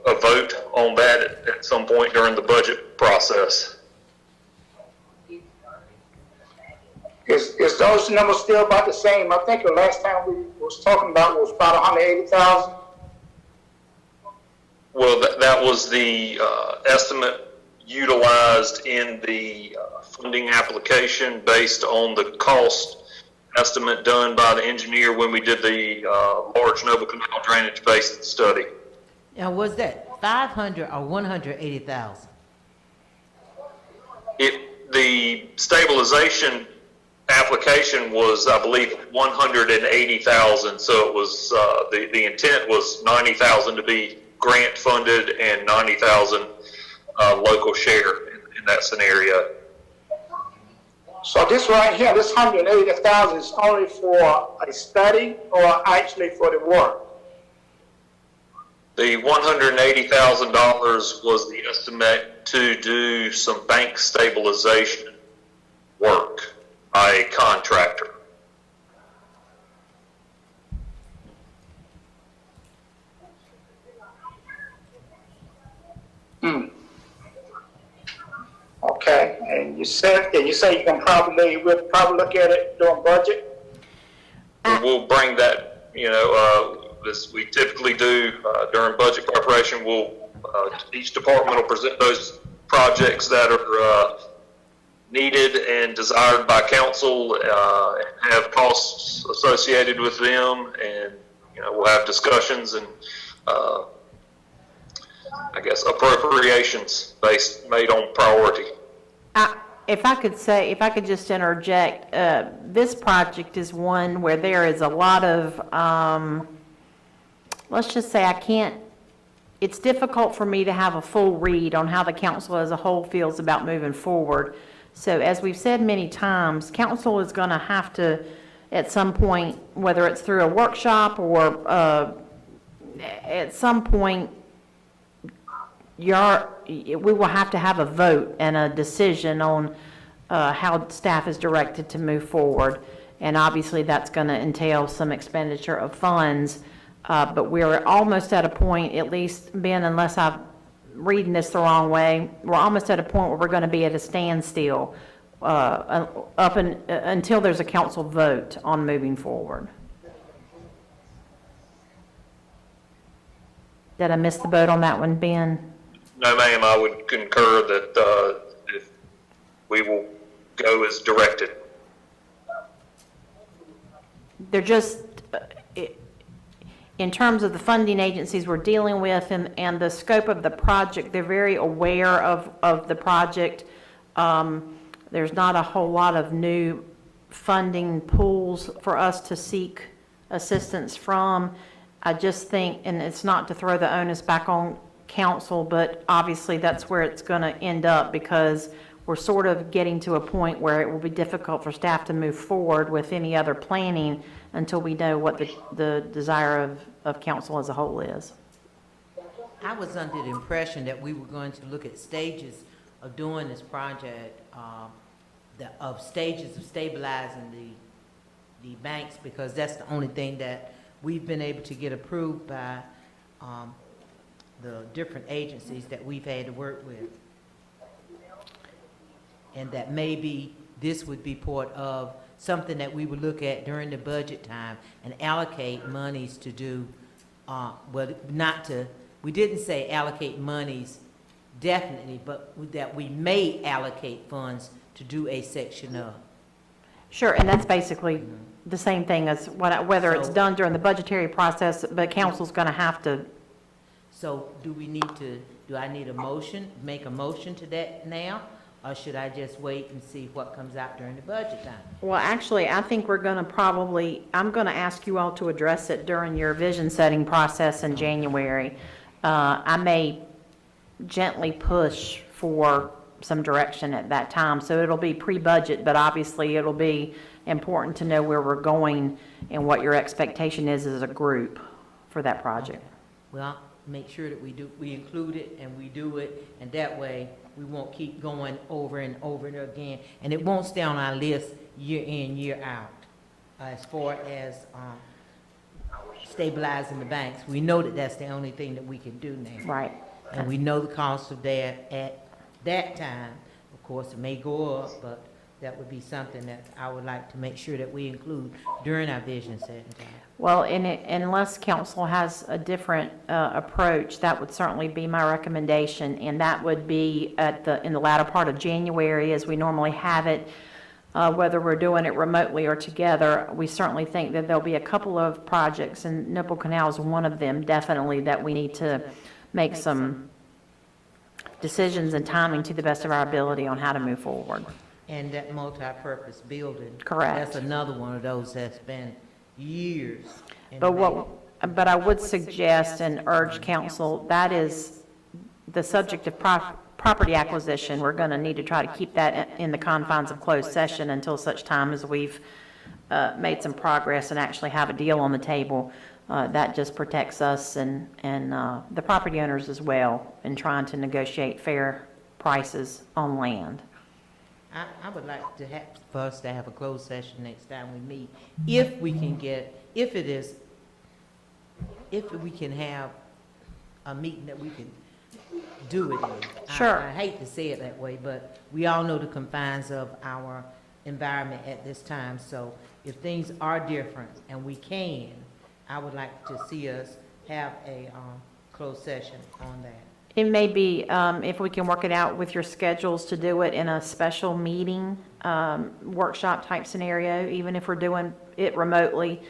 a vote on that at some point during the budget process. Is those numbers still about the same? I think the last time we was talking about was about 180,000. Well, that was the estimate utilized in the funding application based on the cost estimate done by the engineer when we did the large Noble Canal drainage basin study. Now, was that 500 or 180,000? The stabilization application was, I believe, 180,000. So it was the intent was 90,000 to be grant funded and 90,000 local share in that scenario. So this right here, this 180,000 is only for a study or actually for the work? The $180,000 was the estimate to do some bank stabilization work by a contractor. Okay, and you say you can we'll probably look at it during budget? We'll bring that, this we typically do during budget preparation. Each department will present those projects that are needed and desired by council and have costs associated with them, and we'll have discussions and appropriations made on priority. If I could just interject, this project is one where there is a lot of, let's just say it's difficult for me to have a full read on how the council as a whole feels about moving forward. So as we've said many times, council is going to have to, at some point, whether it's through a workshop or at some point, we will have to have a vote and a decision on how staff is directed to move forward. And obviously, that's going to entail some expenditure of funds. But we're almost at a point, at least, Ben, unless I'm reading this the wrong way, we're almost at a point where we're going to be at a standstill until there's a council vote on moving forward. Did I miss the boat on that one, Ben? No, ma'am, I would concur that if we will go as directed. They're just, in terms of the funding agencies we're dealing with and the scope of the project, they're very aware of the project. There's not a whole lot of new funding pools for us to seek assistance from. I just think, and it's not to throw the onus back on council, but obviously that's where it's going to end up, because we're sort of getting to a point where it will be difficult for staff to move forward with any other planning until we know what the desire of council as a whole is. I was under the impression that we were going to look at stages of doing this project, of stages of stabilizing the banks, because that's the only thing that we've been able to get approved by the different agencies that we've had to work with. And that maybe this would be part of something that we would look at during the budget time and allocate monies to do, we didn't say allocate monies definitely, but that we may allocate funds to do a section of. Sure, and that's basically the same thing as whether it's done during the budgetary process, but council's going to have to. So do I need a motion, make a motion to that now? Or should I just wait and see what comes out during the budget time? Well, actually, I think we're going to I'm going to ask you all to address it during your vision setting process in January. I may gently push for some direction at that time, so it'll be pre-budget, but obviously it'll be important to know where we're going and what your expectation is as a group for that project. Well, make sure that we include it and we do it, and that way we won't keep going over and over and again, and it won't stay on our list year in, year out. As far as stabilizing the banks, we know that that's the only thing that we can do now. Right. And we know the cost of that at that time. Of course, it may go up, but that would be something that I would like to make sure that we include during our vision setting time. Well, unless council has a different approach, that would certainly be my recommendation, and that would be in the latter part of January, as we normally have it, whether we're doing it remotely or together. We certainly think that there'll be a couple of projects, and Nipple Canal is one of them, definitely, that we need to make some decisions and timing to the best of our ability on how to move forward. And that multi-purpose building. Correct. That's another one of those that's been years. But I would suggest and urge council, that is the subject of property acquisition. We're going to need to try to keep that in the confines of closed session until such time as we've made some progress and actually have a deal on the table. That just protects us and the property owners as well in trying to negotiate fair prices on land. I would like for us to have a closed session next time we meet, if we can have a meeting that we can do it in. Sure. I hate to say it that way, but we all know the confines of our environment at this time, so if things are different and we can, I would like to see us have a closed session on that. It may be, if we can work it out with your schedules, to do it in a special meeting, workshop type scenario, even if we're doing it remotely,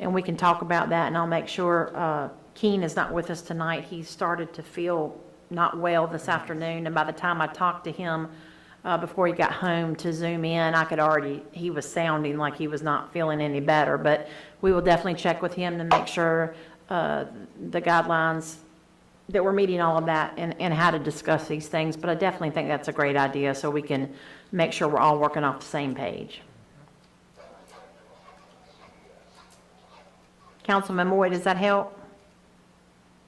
and we can talk about that, and I'll make sure, Keen is not with us tonight. He started to feel not well this afternoon, and by the time I talked to him, before he got home to Zoom in, he was sounding like he was not feeling any better, but we will definitely check with him to make sure, the guidelines, that we're meeting all of that and how to discuss these things. But I definitely think that's a great idea, so we can make sure we're all working off the same page. Councilman Moy, does that help?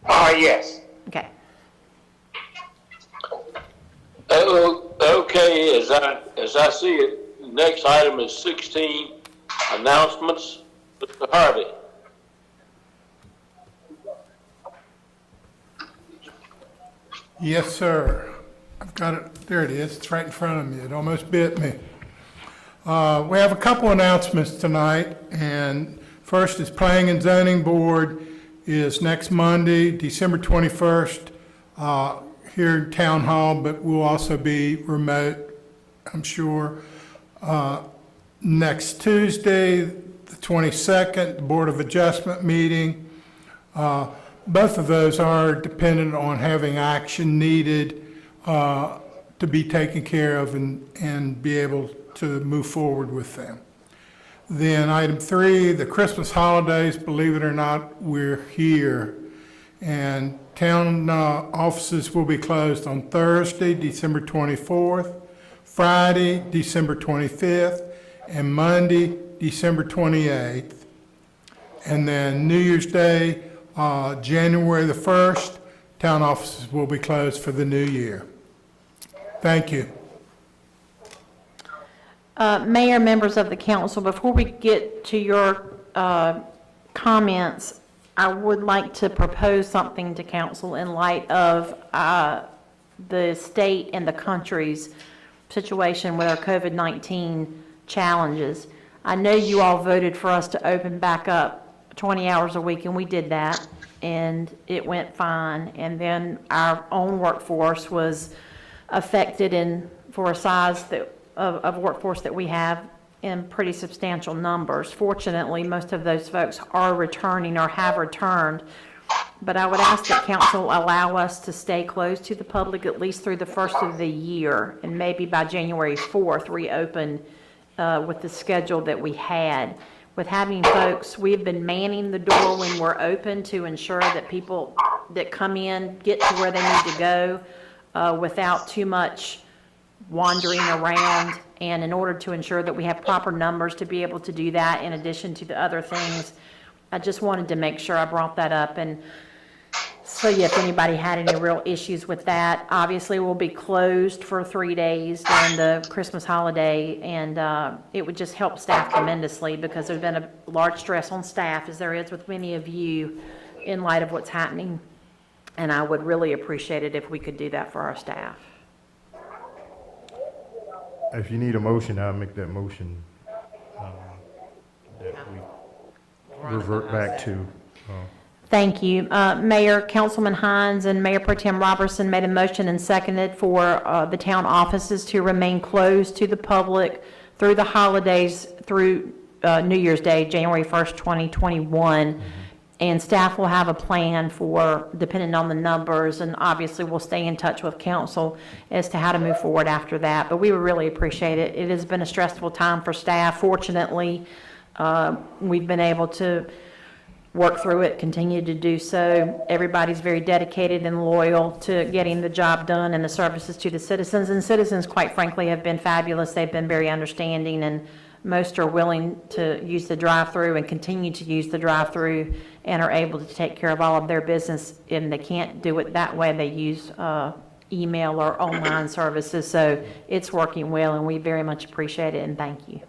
Yes. Okay. Okay, as I see it, the next item is 16, announcements. Mr. Harvey. Yes, sir. I've got it. There it is. It's right in front of me. It almost bit me. We have a couple announcements tonight, and first is Planning and Zoning Board is next Monday, December 21st, here in Town Hall, but we'll also be remote, I'm sure. Next Tuesday, the 22nd, the Board of Adjustment meeting. Both of those are dependent on having action needed to be taken care of and be able to move forward with them. Then item 3, the Christmas holidays, believe it or not, we're here. And town offices will be closed on Thursday, December 24th, Friday, December 25th, and Monday, December 28th. And then New Year's Day, January the 1st town offices will be closed for the new year. Thank you. Mayor, members of the council, before we get to your comments, I would like to propose something to council in light of the state and the country's situation with our COVID-19 challenges. I know you all voted for us to open back up 20 hours a week, and we did that, and it went fine. And then our own workforce was affected for a size of workforce that we have in pretty substantial numbers. Fortunately, most of those folks are returning or have returned. But I would ask that council allow us to stay closed to the public at least through the first of the year, and maybe by January 4th reopen with the schedule that we had. With having folks, we've been manning the door when we're open to ensure that people that come in get to where they need to go without too much wandering around. And in order to ensure that we have proper numbers to be able to do that, in addition to the other things, I just wanted to make sure I brought that up. And so, yeah, if anybody had any real issues with that, obviously we'll be closed for 3 days during the Christmas holiday, and it would just help staff tremendously, because there's been a large stress on staff, as there is with many of you, in light of what's happening. And I would really appreciate it if we could do that for our staff. If you need a motion, I'll make that motion, that we revert back to, Thank you. Mayor, Councilman Hines and Mayor Pro Tem Robertson made a motion and seconded for the town offices to remain closed to the public through the holidays, through New Year's Day, January 1st, 2021. And staff will have a plan for, depending on the numbers, and obviously we'll stay in touch with council as to how to move forward after that. But we would really appreciate it. It has been a stressful time for staff. Fortunately, we've been able to work through it, continue to do so. Everybody's very dedicated and loyal to getting the job done and the services to the citizens. And citizens, quite frankly, have been fabulous. They've been very understanding, and most are willing to use the drive-through and continue to use the drive-through, and are able to take care of all of their business. And they can't do it that way. They use email or online services. So it's working well, and we very much appreciate it, and thank you.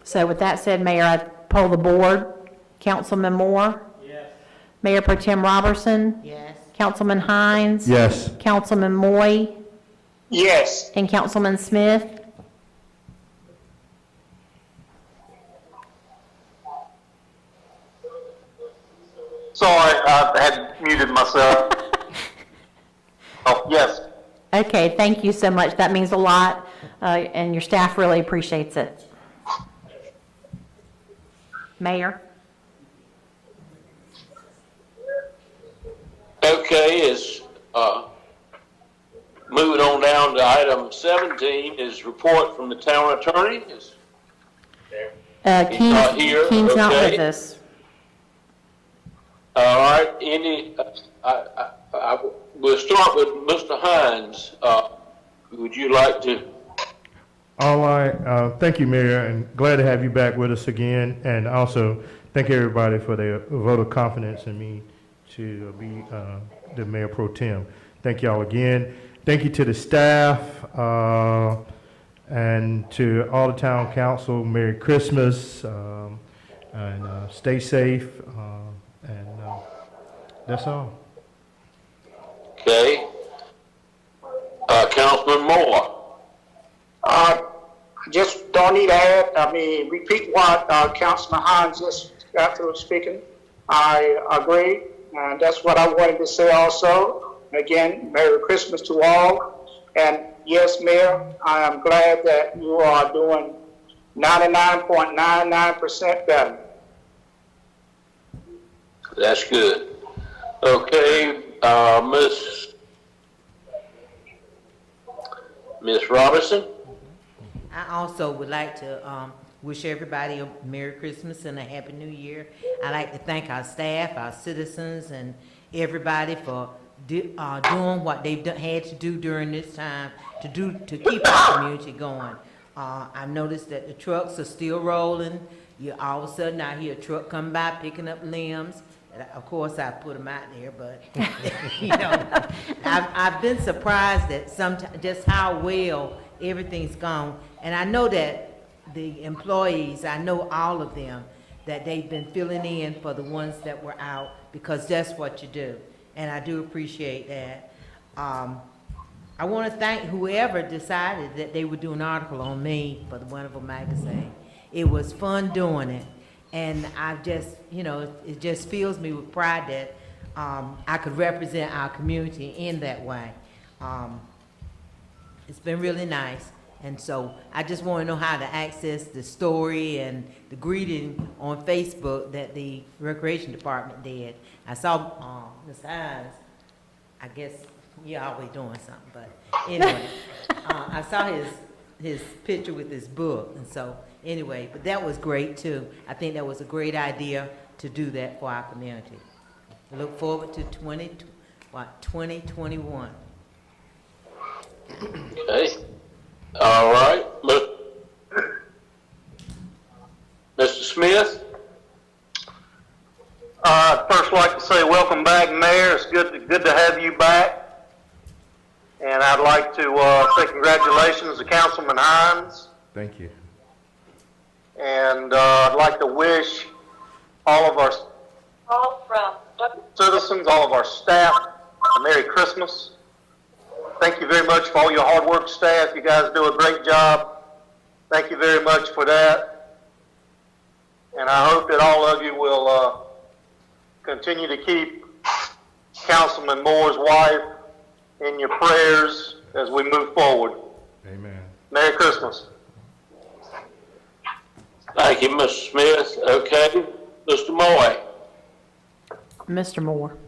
So with that said, Mayor, I poll the board. Councilman Moore? Yes. Mayor Pro Tem Robertson? Yes. Councilman Hines? yes. Councilman Moy? Yes. And Councilman Smith? Sorry, I had muted myself. Oh, yes. Okay, thank you so much. That means a lot, and your staff really appreciates it. Mayor? Okay, is, moving on down to item 17 is report from the town attorney. He's not here. Keen's not Okay. with us. All right, we'll start with Mr. Hines. Would you like to? All right, thank you, Mayor, and glad to have you back with us again. And also, thank everybody for their vote of confidence in me to be the Mayor Pro Tem. Thank y'all again. Thank you to the staff and to all the town council. Merry Christmas, and stay safe, and that's all. Okay. Councilman Moore. Just don't need to add, repeat what Councilman Hines just got through speaking. I agree, and that's what I wanted to say also. Again, Merry Christmas to all. And yes, Mayor, I am glad that you are doing 99.99% better. That's good. Okay, Miss Robertson. I also would like to wish everybody a Merry Christmas and a Happy New Year. I'd like to thank our staff, our citizens, and everybody for doing what they've had to do during this time to keep our community going. I've noticed that the trucks are still rolling. You all of a sudden I hear a truck come by picking up limbs. And of course, I put them out there, but, you know, I've been surprised at just how well everything's gone. And I know that the employees, I know all of them, that they've been filling in for the ones that were out, because that's what you do. And I do appreciate that. I want to thank whoever decided that they would do an article on me for the Winterville magazine. It was fun doing it. And I just, you know, it just fills me with pride that I could represent our community in that way. It's been really nice. And so I just want to know how to access the story and the greeting on Facebook that the Recreation Department did. I saw Ms. Hines, I guess you're always doing something, but anyway, I saw his picture with his book, and so anyway, but that was great too. I think that was a great idea to do that for our community. I look forward to 2021. Okay. All right. Mr. Smith? I'd first like to say welcome back, Mayor. It's good to have you back. And I'd like to say congratulations to Councilman Hines. Thank you. And I'd like to wish all of our citizens, all of our staff, a Merry Christmas. Thank you very much for all your hard work, staff. You guys do a great job. Thank you very much for that. And I hope that all of you will continue to keep Councilman Moore's wife in your prayers as we move forward. Amen. Merry Christmas. Thank you, Mr. Smith. Okay. Mr. Moy? Mr. Moore.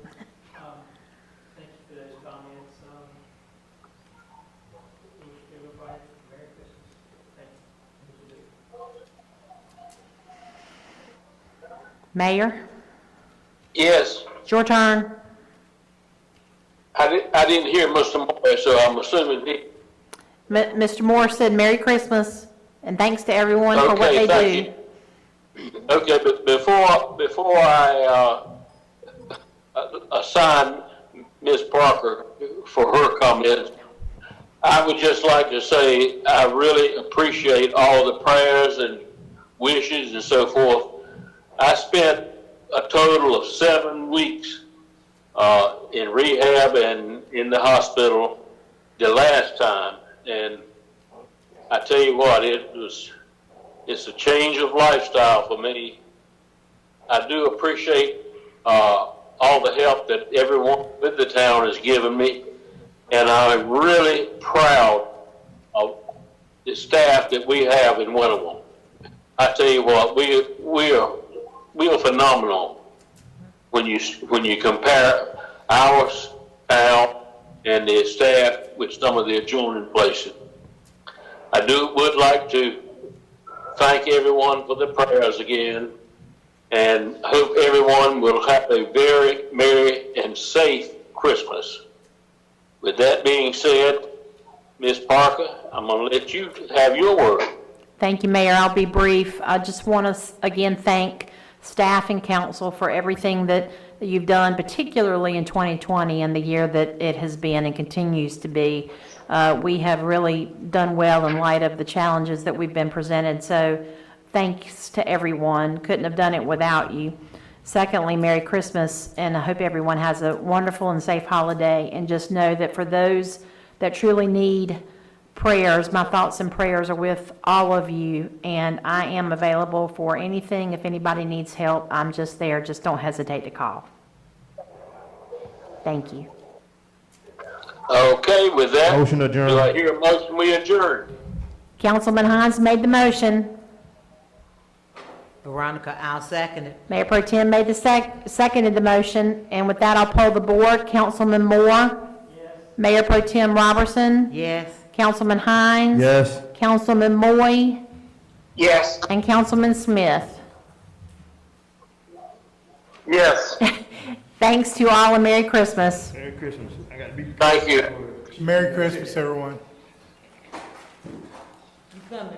Thank you for those comments. Wish everybody Merry Christmas. Thanks. Mayor, Yes. it's your turn. I didn't hear Mr. Moy, so I'm assuming he... Mr. Moore said Merry Christmas, and thanks to everyone for what they do. you. Okay, but before I assign Ms. Parker for her comments, I would just like to say I really appreciate all the prayers and wishes and so forth. I spent a total of 7 weeks in rehab and in the hospital the last time, and I tell you what, it's a change of lifestyle for me. I do appreciate all the help that everyone with the town has given me, and I'm really proud of the staff that we have in Winterville. I tell you what, we are phenomenal when you compare our town and the staff with some of the adjoining places. I would like to thank everyone for the prayers again, and hope everyone will have a very merry and safe Christmas. With that being said, Ms. Parker, I'm going to let you have your word. Thank you, Mayor. I'll be brief. I just want to again thank staff and council for everything that you've done, particularly in 2020 and the year that it has been and continues to be. We have really done well in light of the challenges that we've been presented. So thanks to everyone. Couldn't have done it without you. Secondly, Merry Christmas, and I hope everyone has a wonderful and safe holiday. And just know that for those that truly need prayers, my thoughts and prayers are with all of you, and I am available for anything. If anybody needs help, I'm just there. Just don't hesitate to call. Thank you. Okay, with that, Motion adjourned. do I hear a motion we adjourn? Councilman Hines made the motion. Veronica, I'll second it. Mayor Pro Tem made the seconded the motion, and with that, I'll poll the board. Councilman Moore? Yes. Mayor Pro Tem Robertson? Yes. Councilman Hines? Yes. Councilman Moy? Yes. And Councilman Smith? Yes. Thanks to all, and Merry Christmas. Merry Christmas. I got to be. Thank you. Merry Christmas, everyone. You coming?